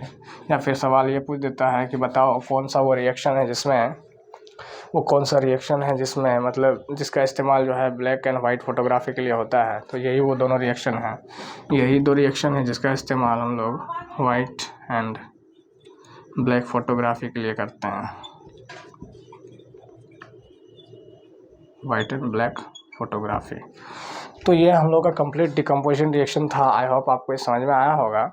या फिर सवाल ये पूछ देता है कि बताओ कौन सा वो रिएक्शन है जिसमें मतलब जिसका इस्तेमाल जो है ब्लैक एंड वाइट फोटोग्राफी के लिए होता है. तो यही वो दोनों रिएक्शन हैं, यही दो रिएक्शन है जिसका इस्तेमाल हम लोग वाइट एंड ब्लैक फोटोग्राफी के लिए करते हैं, वाइट एंड ब्लैक फोटोग्राफी. तो ये हम लोग का कंप्लीट डिकम्पोजिशन रिएक्शन था. आई होप आपको ये समझ में आया होगा.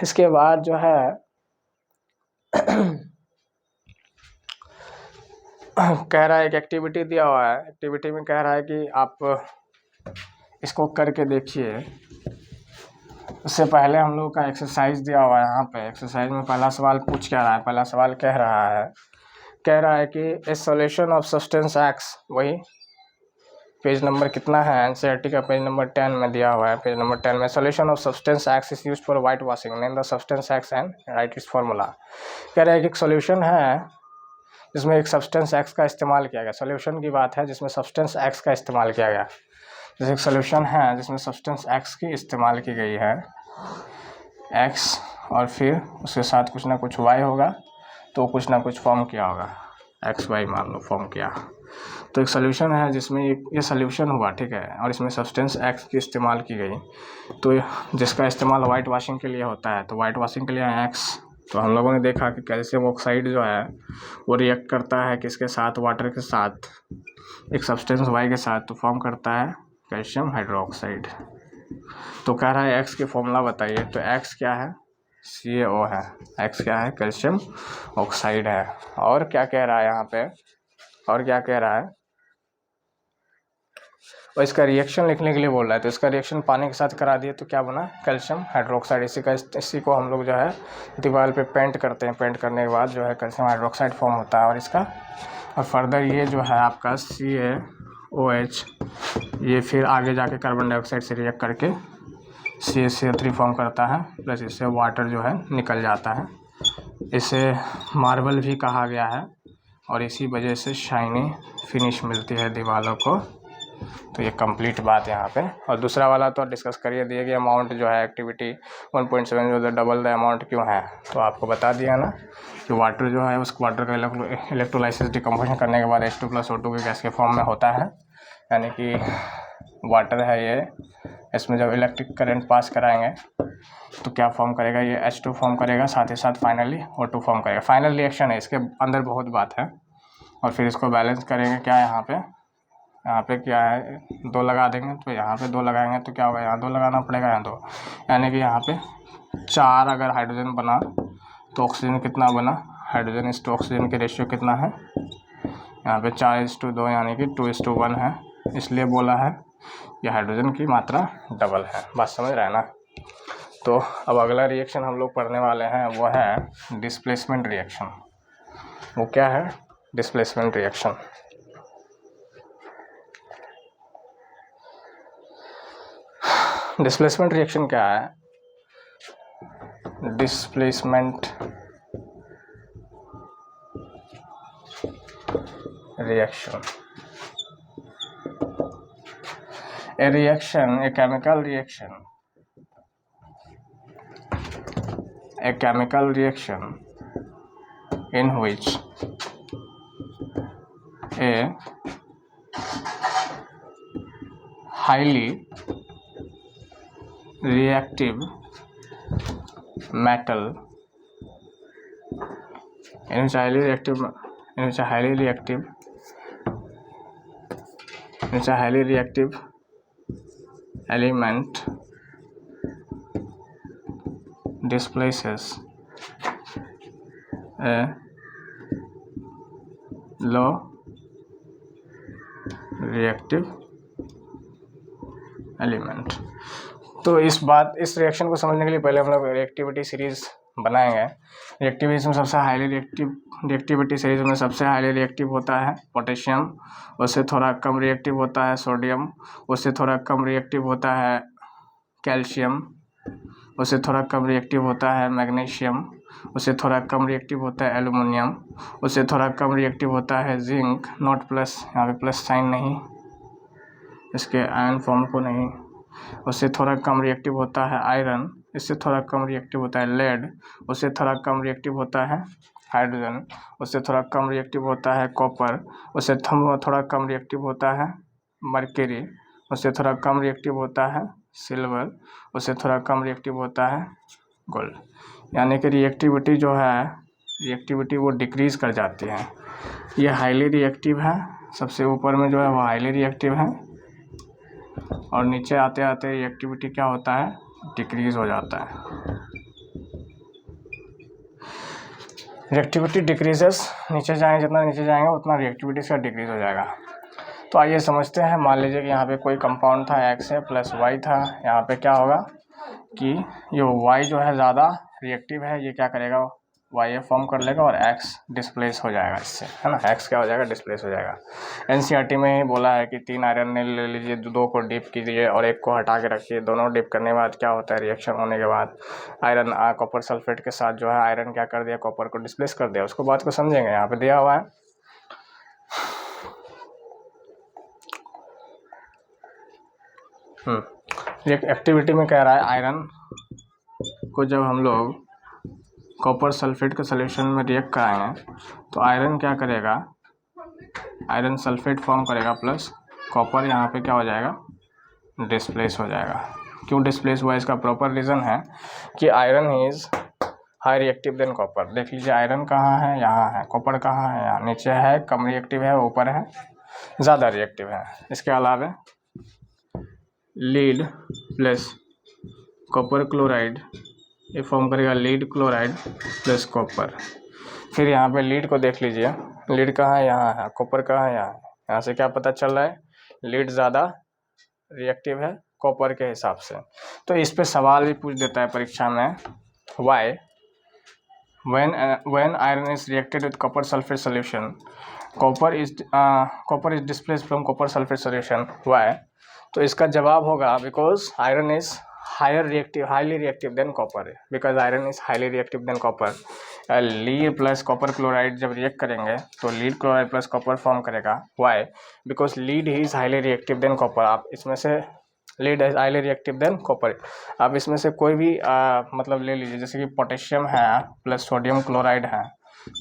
इसके बाद जो है कह रहा है एक एक्टिविटी दिया हुआ है, एक्टिविटी में कह रहा है कि आप इसको करके देखिए. उससे पहले हम लोग का एक्सरसाइज दिया हुआ है. यहाँ पे एक्सरसाइज में पहला सवाल पूछ क्या रहा है, पहला सवाल कह रहा है कि ए सॉल्यूशन ऑफ सब्सटेंस एक्स, वही पेज नंबर कितना है, एनसीईआरटी का पेज नंबर 10 में दिया हुआ है. पेज नंबर 10 में solution of substance x is used for white washing, name the substance x and right it's formula. कह रहा है कि एक सॉल्यूशन है जिसमें एक सब्सटेंस एक्स का इस्तेमाल किया गया. सॉल्यूशन की बात है जिसमें सब्सटेंस एक्स का इस्तेमाल किया गया. जैसे एक सॉल्यूशन है जिसमें सब्सटेंस एक्स की इस्तेमाल की गई है, एक्स, और फिर उसके साथ कुछ ना कुछ वाई होगा, तो कुछ ना कुछ फॉर्म किया होगा, एक्स वाई मान लो फॉर्म किया. तो एक सॉल्यूशन है जिसमें ये सॉल्यूशन हुआ, ठीक है, और इसमें सब्सटेंस एक्स की इस्तेमाल की गई, तो जिसका इस्तेमाल वाइट वॉशिंग के लिए होता है. तो वाइट वॉशिंग के लिए एक्स, तो हम लोगों ने देखा कि कैल्शियम ऑक्साइड जो है वो रिएक्ट करता है किसके साथ, वाटर के साथ, एक सब्सटेंस वाई के साथ, तो फॉर्म करता है कैल्शियम हाइड्रोक्साइड. तो कह रहा है एक्स की फॉर्मूला बताइए. तो एक्स क्या है, CaO है. एक्स क्या है, कैल्शियम ऑक्साइड है. और क्या कह रहा है यहाँ पे, और क्या कह रहा है, और इसका रिएक्शन लिखने के लिए बोल रहा है. तो इसका रिएक्शन पानी के साथ करा दिए तो क्या बना, कैल्शियम हाइड्रोक्साइड. इसी को हम लोग जो है दीवार पे पेंट करते हैं. पेंट करने के बाद जो है कैल्शियम हाइड्रोक्साइड फॉर्म होता है. और इसका और फर्दर ये जो है आपका CaOH, ये फिर आगे जाके कार्बन डाइऑक्साइड से रिएक्ट करके CaCO3 फॉर्म करता है, प्लस इससे वाटर जो है निकल जाता है. इसे मार्बल भी कहा गया है और इसी वजह से शाइनी फिनिश मिलती है दीवारों को. तो ये कंप्लीट बात यहाँ पे. और दूसरा वाला तो डिस्कस करिए दिए कि अमाउंट जो है एक्टिविटी 1.7 जो डबल द अमाउंट क्यों है, तो आपको बता दिया ना कि वाटर जो है उस वाटर का इलेक्ट्रोलाइसिस डिकम्पोजिशन करने के बाद H2+ O2 के गैस के फॉर्म में होता है, यानी कि वाटर है ये, इसमें जब इलेक्ट्रिक करंट पास कराएंगे तो क्या फॉर्म करेगा, ये H2 फॉर्म करेगा, साथ ही साथ फाइनली O2 फॉर्म करेगा। फाइनल रिएक्शन है, इसके अंदर बहुत बात है। और फिर इसको बैलेंस करेंगे, क्या है यहाँ पे क्या है, 2 लगा देंगे तो यहाँ पे 2 लगाएंगे तो क्या होगा, यहाँ 2 लगाना पड़ेगा, यहाँ 2, यानी कि यहाँ पे 4 अगर हाइड्रोजन बना तो ऑक्सीजन कितना बना, हाइड्रोजन इस टू ऑक्सीजन के रेशियो कितना है, यहाँ पे 4:2 यानी कि 2:1 है, इसलिए बोला है ये हाइड्रोजन की मात्रा डबल है। बात समझ रहे हैं ना। तो अब अगला रिएक्शन हम लोग पढ़ने वाले हैं वो है डिस्प्लेसमेंट रिएक्शन। वो क्या है, डिस्प्लेसमेंट रिएक्शन। डिस्प्लेसमेंट रिएक्शन क्या है, displacement reaction. A reaction, a chemical reaction, a chemical reaction in which a highly reactive metal, in which highly reactive element displaces a low reactive element। तो इस reaction को समझने के लिए पहले हम लोग रिएक्टिविटी सीरीज बनाएंगे। रिएक्टिविटी में सबसे हाईली रिएक्टिविटी सीरीज में सबसे हाईली रिएक्टिव होता है पोटेशियम, उससे थोड़ा कम रिएक्टिव होता है सोडियम, उससे थोड़ा कम रिएक्टिव होता है कैल्शियम, उससे थोड़ा कम रिएक्टिव होता है मैग्नीशियम, उससे थोड़ा कम रिएक्टिव होता है एल्युमिनियम, उससे थोड़ा कम रिएक्टिव होता है जिंक, नॉट प्लस, यहाँ पे प्लस साइन नहीं, इसके आयन फॉर्म को नहीं, उससे थोड़ा कम रिएक्टिव होता है आयरन, इससे थोड़ा कम रिएक्टिव होता है लेड, उससे थोड़ा कम रिएक्टिव होता है हाइड्रोजन, उससे थोड़ा कम रिएक्टिव होता है कॉपर, उससे थोड़ा कम रिएक्टिव होता है मर्क्यूरी, उससे थोड़ा कम रिएक्टिव होता है सिल्वर, उससे थोड़ा कम रिएक्टिव होता है गोल्ड। यानी कि रिएक्टिविटी जो है, रिएक्टिविटी वो डिक्रीज़ कर जाती है। ये हाईली रिएक्टिव है, सबसे ऊपर में जो है वो हाईली रिएक्टिव है, और नीचे आते आते रिएक्टिविटी क्या होता है, डिक्रीज़ हो जाता है। रिएक्टिविटी डिक्रीजेस, नीचे जाएंगे, जितना नीचे जाएंगे उतना रिएक्टिविटी का डिक्रीज़ हो जाएगा। तो आइए समझते हैं। मान लीजिए कि यहाँ पे कोई कंपाउंड था X है प्लस Y था, यहाँ पे क्या होगा कि ये Y जो है ज़्यादा रिएक्टिव है, ये क्या करेगा, YF फॉर्म कर लेगा और X डिस्प्लेस हो जाएगा इससे, है ना, X क्या हो जाएगा, डिस्प्लेस हो जाएगा। NCERT में ही बोला है कि 3 आयरन ले लीजिए, 2 को डिप कीजिए और 1 को हटा के रखिए। दोनों डिप करने के बाद क्या होता है, रिएक्शन होने के बाद आयरन कॉपर सल्फेट के साथ जो है आयरन क्या कर दिया, कॉपर को डिस्प्लेस कर दिया। उसको बात को समझेंगे, यहाँ पे दिया हुआ है। एक्टिविटी में कह रहा है आयरन को जब हम लोग कॉपर सल्फेट के सॉल्यूशन में रिएक्ट कराएंगे तो आयरन क्या करेगा, आयरन सल्फेट फॉर्म करेगा प्लस कॉपर, यहाँ पे क्या हो जाएगा, डिस्प्लेस हो जाएगा। क्यों डिस्प्लेस हुआ, इसका प्रॉपर रीज़न है कि iron is high reactive than copper. देख लीजिए आयरन कहाँ है, यहाँ है, कॉपर कहाँ है, यहाँ, नीचे है, कम रिएक्टिव है, ऊपर है, ज़्यादा रिएक्टिव है। इसके अलावा लीड प्लस कॉपर क्लोराइड, ये फॉर्म करेगा लीड क्लोराइड प्लस कॉपर। फिर यहाँ पे लीड को देख लीजिए, लीड कहाँ है, यहाँ है, कॉपर कहाँ है, यहाँ है। यहाँ से क्या पता चल रहा है, लीड ज़्यादा रिएक्टिव है कॉपर के हिसाब से। तो इस पे सवाल भी पूछ देता है परीक्षा में, Y when iron is reacted with copper sulfate solution, copper is displaced from copper sulfate solution, why? तो इसका जवाब होगा because iron is highly reactive than copper, because iron is highly reactive than copper। Lead plus copper chloride जब react करेंगे तो lead chloride plus copper form करेगा, why? Because lead is highly reactive than copper. आप इसमें से lead is highly reactive than copper, आप इसमें से कोई भी मतलब ले लीजिए, जैसे कि पोटेशियम है प्लस सोडियम क्लोराइड है,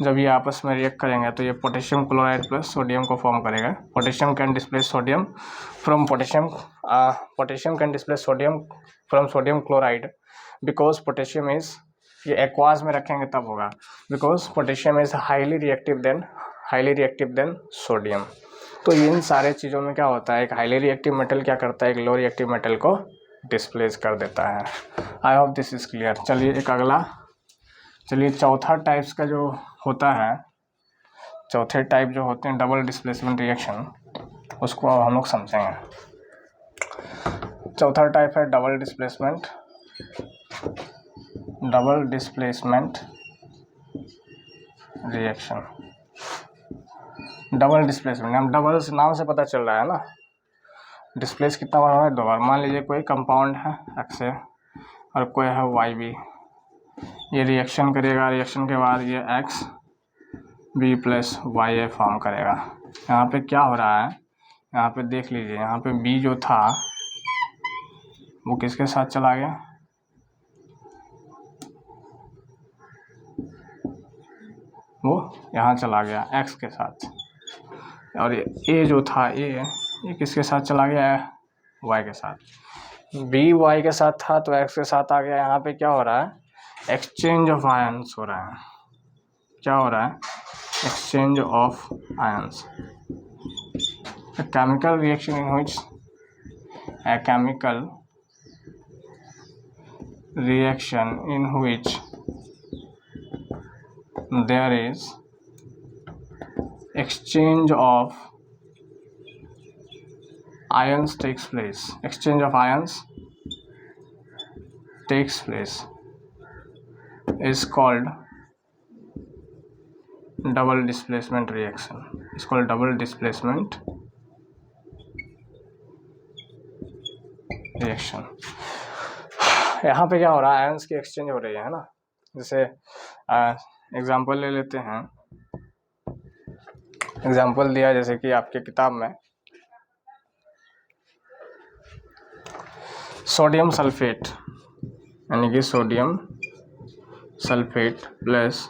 जब ये आपस में रिएक्ट करेंगे तो ये पोटेशियम क्लोराइड प्लस सोडियम को फॉर्म करेगा। Potassium can displace sodium from potassium can displace sodium from sodium chloride because potassium is, ये एक्वास में रखेंगे तब होगा, because potassium is highly reactive then sodium. तो इन सारे चीज़ों में क्या होता है, एक हाईली रिएक्टिव मेटल क्या करता है, एक लो रिएक्टिव मेटल को डिस्प्लेस कर देता है। I hope this is clear. चलिए चौथा टाइप्स का जो होता है, चौथे टाइप जो होते हैं डबल डिस्प्लेसमेंट रिएक्शन, उसको अब हम लोग समझेंगे। चौथा टाइप है double displacement reaction. Double displacement, हम डबल से नाम से पता चल रहा है ना, डिस्प्लेस कितना बार हो रहा है, 2 बार। मान लीजिए कोई कंपाउंड है एक्स है और कोई है वाई बी, ये रिएक्शन करेगा, रिएक्शन के बाद ये एक्स बी प्लस वाई ए फॉर्म करेगा। यहाँ पे क्या हो रहा है, यहाँ पे देख लीजिए, यहाँ पे बी जो था वो किसके साथ चला गया, वो यहाँ चला गया एक्स के साथ, और ए जो था ये किसके साथ चला गया है, वाई के साथ। बी वाई के साथ था तो एक्स के साथ आ गया। यहाँ पे क्या हो रहा है, एक्सचेंज ऑफ आयंस हो रहा है। क्या हो रहा है, exchange of ions. Chemical reaction in which there is exchange of ions takes place. Exchange of ions takes place is called double displacement reaction. It's called double displacement reaction. यहाँ पे क्या हो रहा है, आयंस की एक्सचेंज हो रही है ना। जैसे एग्जाम्पल ले लेते हैं, एग्जाम्पल दिया जैसे कि आपके किताब में सोडियम सल्फेट, यानी कि sodium sulphate plus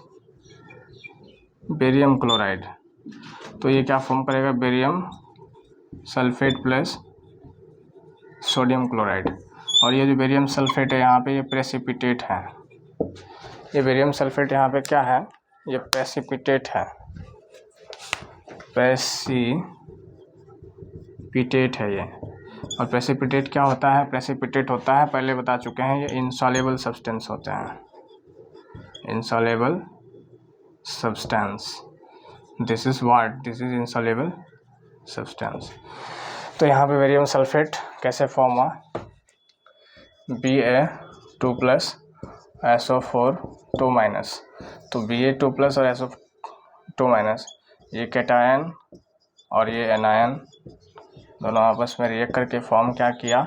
barium chloride, तो ये क्या फॉर्म करेगा, barium sulphate plus sodium chloride. और ये जो बेरियम सल्फेट है यहाँ पे ये प्रेसिपिटेट है, ये बेरियम सल्फेट यहाँ पे क्या है, ये प्रेसिपिटेट है, प्रेसिपिटेट है ये। और प्रेसिपिटेट क्या होता है, प्रेसिपिटेट होता है, पहले बता चुके हैं, ये इनसॉल्युबल सब्सटेंस होते हैं, insoluble substance. This is insoluble substance. तो यहाँ पे बेरियम सल्फेट कैसे फॉर्म हुआ, Ba2+ SO4 2-, तो Ba2+ और SO2-, ये कैटायन और ये एनायन दोनों आपस में रिएक्ट करके फॉर्म क्या किया,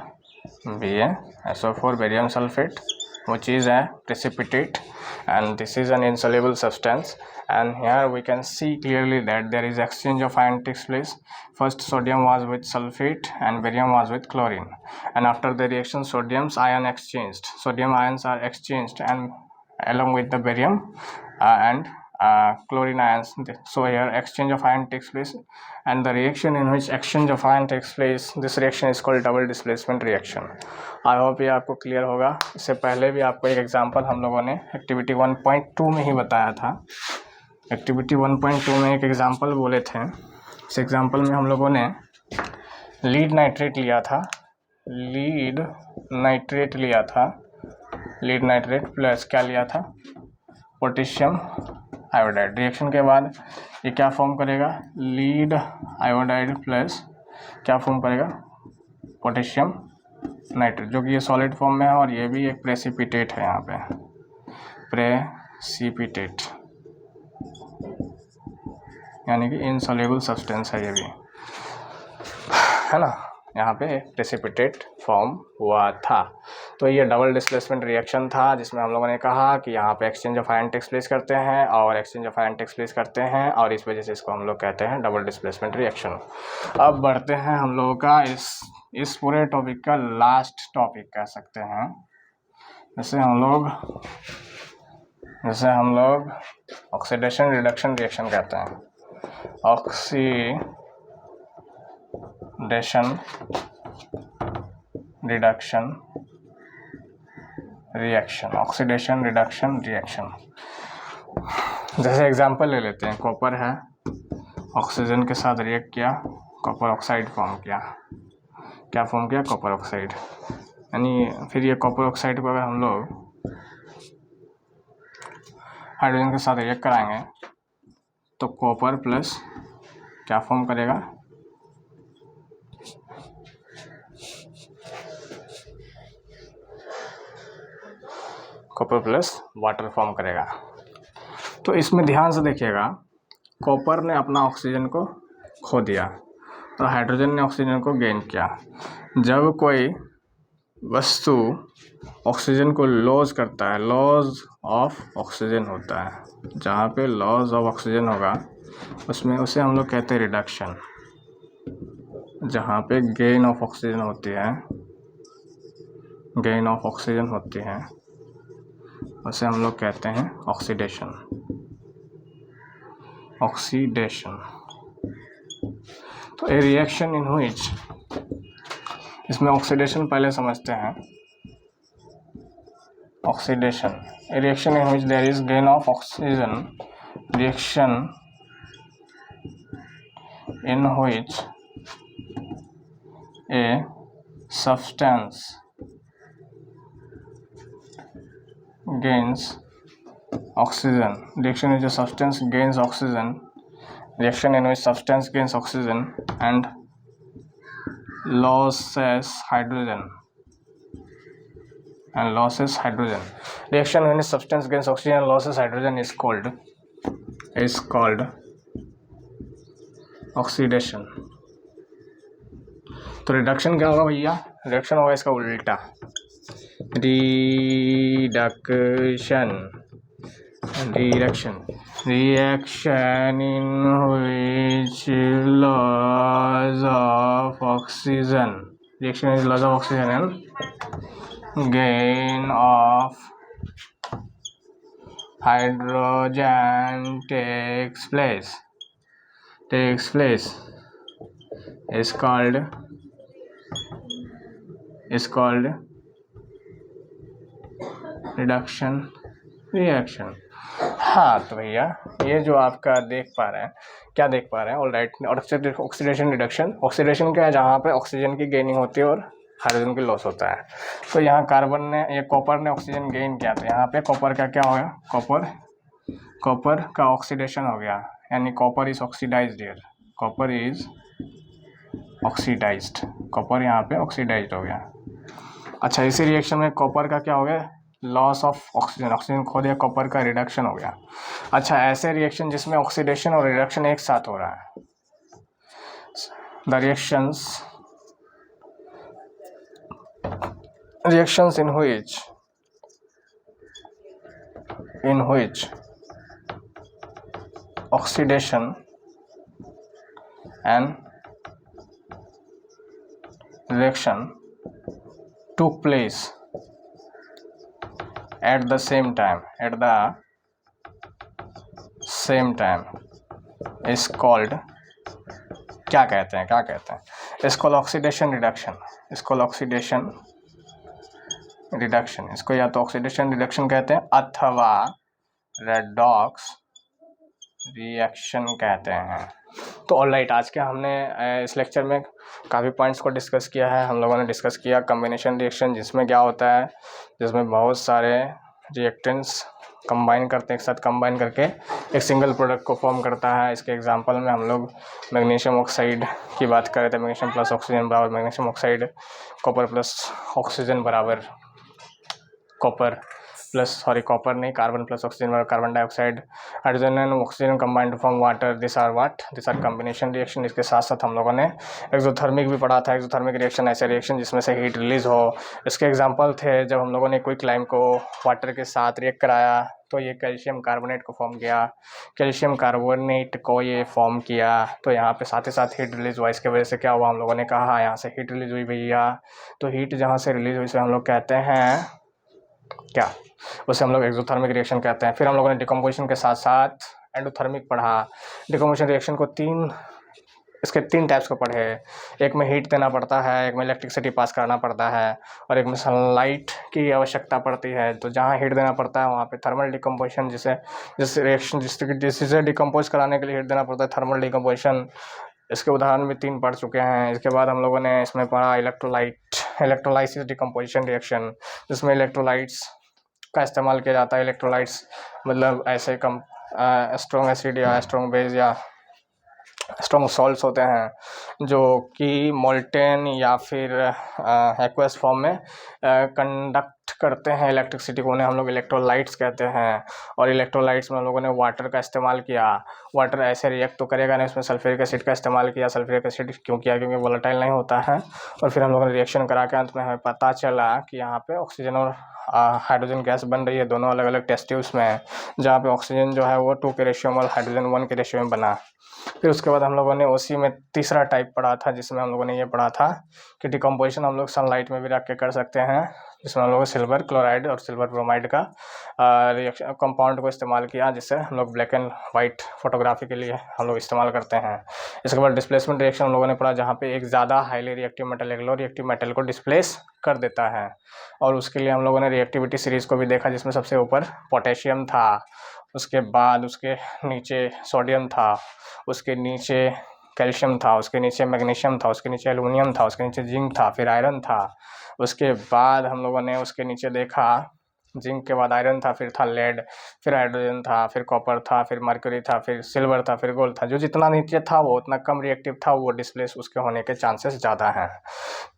BaSO4 बेरियम सल्फेट, वो चीज़ है precipitate and this is an insoluble substance, and here we can see clearly that there is exchange of ion takes place. First sodium was with sulfate and barium was with chlorine, and after the reaction sodium ions are exchanged and along with the barium and chlorine ions. So here exchange of ion takes place, and the reaction in which exchange of ion takes place, this reaction is called double displacement reaction. I hope ये आपको clear होगा। इससे पहले भी आपको एक example हम लोगों ने एक्टिविटी 1.2 में ही बताया था। एक्टिविटी 1.2 में एक एग्जांपल बोले थे, इस एग्जांपल में हम लोगों ने लीड नाइट्रेट प्लस क्या लिया था, पोटेशियम आयोडाइड। रिएक्शन के बाद ये क्या फॉर्म करेगा, लीड आयोडाइड प्लस क्या फॉर्म करेगा, पोटेशियम नाइट्रेट, जो कि ये सॉलिड फॉर्म में है, और ये भी एक प्रेसिपिटेट है, यहाँ पे प्रेसिपिटेट यानी कि इनसॉल्युबल सब्सटेंस है, ये भी है ना, यहाँ पे प्रेसिपिटेट फॉर्म हुआ था। तो ये डबल डिस्प्लेसमेंट रिएक्शन था, जिसमें हम लोगों ने कहा कि यहाँ पे exchange of ion takes place करते हैं और इस वजह से इसको हम लोग कहते हैं डबल डिस्प्लेसमेंट रिएक्शन। अब बढ़ते हैं हम लोगों का इस पूरे टॉपिक का लास्ट टॉपिक कह सकते हैं। जैसे हम लोग जैसे हम लोग ऑक्सीडेशन रिडक्शन रिएक्शन कहते हैं, oxidation reduction reaction, oxidation reduction reaction. जैसे एग्जांपल ले लेते हैं, कॉपर है, ऑक्सीजन के साथ रिएक्ट किया, कॉपर ऑक्साइड फॉर्म किया। क्या फॉर्म किया? Copper oxide. यानी फिर ये कॉपर ऑक्साइड को अगर हम लोग हाइड्रोजन के साथ रिएक्ट कराएंगे तो कॉपर प्लस क्या फॉर्म करेगा? कॉपर प्लस वाटर फॉर्म करेगा। तो इसमें ध्यान से देखिएगा, कॉपर ने अपना ऑक्सीजन को खो दिया और हाइड्रोजन ने ऑक्सीजन को गेन किया। जब कोई वस्तु ऑक्सीजन को लॉस करता है, लॉस ऑफ ऑक्सीजन होता है, जहाँ पे लॉस ऑफ ऑक्सीजन होगा उसमें उसे हम लोग कहते हैं रिडक्शन। जहाँ पे गेन ऑफ ऑक्सीजन होती है, गेन ऑफ ऑक्सीजन होती है, उसे हम लोग कहते हैं ऑक्सीडेशन। ऑक्सीडेशन। तो ए रिएक्शन इन व्हिच, इसमें ऑक्सीडेशन पहले समझते हैं। Oxidation, a reaction in which there is gain of oxygen, reaction in which a substance gains oxygen, reaction in which a substance gains oxygen, reaction in which substance gains oxygen and losses hydrogen, reaction when a substance gains oxygen and losses hydrogen is called oxidation. तो reduction क्या होगा भैया? Reduction होगा इसका उल्टा, reaction in which loss of oxygen, reaction is loss of oxygen and gain of hydrogen takes place is called reduction reaction. हाँ तो भैया ये जो आपका देख पा रहे हैं, क्या देख पा रहे हैं? All right. और ऑक्सीडेशन रिडक्शन, ऑक्सीडेशन क्या है? जहाँ पे ऑक्सीजन की गेनिंग होती है और हाइड्रोजन की लॉस होता है। तो यहाँ कार्बन ने, ये कॉपर ने ऑक्सीजन गेन किया, तो यहाँ पे कॉपर का क्या हो गया? कॉपर का ऑक्सीडेशन हो गया, यानी copper is oxidised here, copper is oxidised, copper यहाँ पे ऑक्सीडाइज्ड हो गया। अच्छा, इसी रिएक्शन में कॉपर का क्या हो गया? लॉस ऑफ ऑक्सीजन, ऑक्सीजन खो दिया, कॉपर का रिडक्शन हो गया। अच्छा, ऐसे रिएक्शन जिसमें ऑक्सीडेशन और रिडक्शन एक साथ हो रहा है, the reactions in which oxidation and reaction took place at the same time is called, क्या कहते हैं? इसको ऑक्सीडेशन रिडक्शन, इसको या तो ऑक्सीडेशन रिडक्शन कहते हैं अथवा रेडॉक्स रिएक्शन कहते हैं। तो ऑलराइट, आज के हमने इस लेक्चर में काफ़ी पॉइंट्स को डिस्कस किया है। हम लोगों ने डिस्कस किया कॉम्बिनेशन रिएक्शन, जिसमें क्या होता है, जिसमें बहुत सारे रिएक्टेंट्स कंबाइन करते हैं, एक साथ कंबाइन करके एक सिंगल प्रोडक्ट को फॉर्म करता है। इसके एग्जांपल में हम लोग मैग्नीशियम ऑक्साइड की बात कर रहे थे, मैग्नीशियम प्लस ऑक्सीजन बराबर magnesium oxide, copper plus oxygen बराबर कॉपर नहीं, कार्बन प्लस ऑक्सीजन बराबर carbon dioxide, hydrogen and oxygen combined to form water, this are combination reaction. इसके साथ साथ हम लोगों ने एक्सोथर्मिक भी पढ़ा था। एक्सोथर्मिक रिएक्शन ऐसे रिएक्शन जिसमें से हीट रिलीज हो। इसके एग्जांपल थे जब हम लोगों ने क्विकलाइम को वाटर के साथ रिएक्ट कराया तो ये कैल्शियम कार्बोनेट को फॉर्म किया, कैल्शियम कार्बोनेट को ये फॉर्म किया, तो यहाँ पे साथ ही साथ हीट रिलीज हुआ। इसके वजह से क्या हुआ, हम लोगों ने कहा यहाँ से हीट रिलीज हुई भैया। तो हीट जहाँ से रिलीज हुई उसे हम लोग कहते हैं क्या, उसे हम लोग एक्सोथर्मिक रिएक्शन कहते हैं। फिर हम लोगों ने डिकम्पोजिशन के साथ साथ एंडोथर्मिक पढ़ा। डिकम्पोजिशन रिएक्शन को इसके 3 टाइप्स को पढ़े। एक में हीट देना पड़ता है, एक में इलेक्ट्रिसिटी पास कराना पड़ता है, और एक में सनलाइट की आवश्यकता पड़ती है। तो जहाँ हीट देना पड़ता है वहाँ पे थर्मल डिकम्पोजिशन, जिस रिएक्शन जिसे डिकम्पोज कराने के लिए हीट देना पड़ता है, थर्मल डिकम्पोजिशन। इसके उदाहरण भी 3 पढ़ चुके हैं। इसके बाद हम लोगों ने इसमें पढ़ा इलेक्ट्रोलाइसिस डिकम्पोजिशन रिएक्शन, जिसमें इलेक्ट्रोलाइट्स का इस्तेमाल किया जाता है। इलेक्ट्रोलाइट्स मतलब ऐसे स्ट्रॉन्ग एसिड या स्ट्रॉन्ग बेस या स्ट्रॉन्ग सॉल्ट्स होते हैं जो कि मोल्टेन या फिर एक्वस फॉर्म में कंडक्ट करते हैं इलेक्ट्रिसिटी को, उन्हें हम लोग इलेक्ट्रोलाइट्स कहते हैं। और इलेक्ट्रोलाइट्स में हम लोगों ने वाटर का इस्तेमाल किया। वाटर ऐसे रिएक्ट तो करेगा नहीं, इसमें सल्फ्यूरिक एसिड का इस्तेमाल किया। सल्फ्यूरिक एसिड क्यों किया? क्योंकि वोलेटाइल नहीं होता है। और फिर हम लोगों ने रिएक्शन करा के अंत में हमें पता चला कि यहाँ पे ऑक्सीजन और हाइड्रोजन गैस बन रही है, दोनों अलग अलग टेस्ट ट्यूब्स में, जहाँ पे ऑक्सीजन जो है वो 2 के रेशियो में और हाइड्रोजन 1 के रेशियो में बना। फिर उसके बाद हम लोगों ने उसी में तीसरा टाइप पढ़ा था, जिसमें हम लोगों ने ये पढ़ा था कि डिकम्पोजिशन हम लोग सनलाइट में भी रख के कर सकते हैं, जिसमें हम लोग सिल्वर क्लोराइड और सिल्वर ब्रोमाइड का रिएक्शन कंपाउंड को इस्तेमाल किया, जिससे हम लोग ब्लैक एंड वाइट फोटोग्राफी के लिए हम लोग इस्तेमाल करते हैं। इसके बाद डिस्प्लेसमेंट रिएक्शन हम लोगों ने पढ़ा, जहाँ पे एक ज़्यादा हाईली रिएक्टिव मेटल एक लो रिएक्टिव मेटल को डिस्प्लेस कर देता है। और उसके लिए हम लोगों ने रिएक्टिविटी सीरीज़ को भी देखा, जिसमें सबसे ऊपर पोटेशियम था, उसके बाद उसके नीचे सोडियम था, उसके नीचे कैल्शियम था, उसके नीचे मैग्नीशियम था, उसके नीचे एल्युमिनियम था, उसके नीचे जिंक था, फिर आयरन था। उसके बाद हम लोगों ने उसके नीचे देखा, जिंक के बाद आयरन था, फिर था लेड, फिर हाइड्रोजन था, फिर कॉपर था, फिर मर्क्यूरी था, फिर सिल्वर था, फिर गोल्ड था। जो जितना नीचे था वो उतना कम रिएक्टिव था, वो डिस्प्लेस उसके होने के चांसेस ज़्यादा हैं।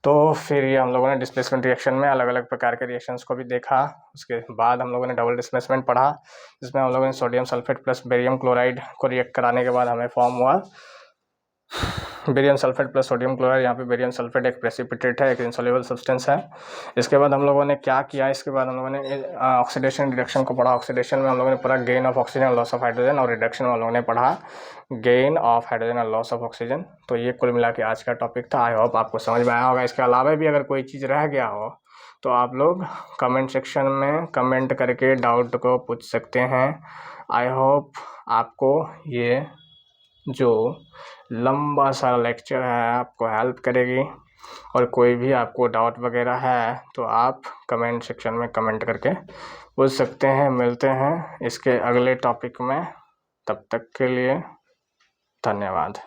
तो फिर ये हम लोगों ने डिस्प्लेसमेंट रिएक्शन में अलग अलग प्रकार के रिएक्शंस को भी देखा। उसके बाद हम लोगों ने डबल डिस्प्लेसमेंट पढ़ा, जिसमें हम लोगों ने sodium sulphate plus barium chloride को रिएक्ट कराने के बाद हमें फॉर्म हुआ barium sulphate plus sodium chloride. यहाँ पे बेरियम सल्फेट एक प्रेसिपिटेट है, एक इनसॉल्युबल सब्सटेंस है। इसके बाद हम लोगों ने क्या किया, इसके बाद हम लोगों ने ऑक्सीडेशन रिडक्शन को पढ़ा। ऑक्सीडेशन में हम लोगों ने पढ़ा गेन ऑफ ऑक्सीजन और लॉस ऑफ हाइड्रोजन, और रिडक्शन में हम लोगों ने पढ़ा गेन ऑफ हाइड्रोजन और लॉस ऑफ ऑक्सीजन। तो ये कुल मिला के आज का टॉपिक था। आई होप आपको समझ में आया होगा। इसके अलावा भी अगर कोई चीज़ रह गया हो तो आप लोग कमेंट सेक्शन में कमेंट करके डाउट को पूछ सकते हैं। आई होप आपको ये जो लंबा सा लेक्चर है आपको हेल्प करेगी, और कोई भी आपको डाउट वगैरह है तो आप कमेंट सेक्शन में कमेंट करके पूछ सकते हैं। मिलते हैं इसके अगले टॉपिक में, तब तक के लिए धन्यवाद।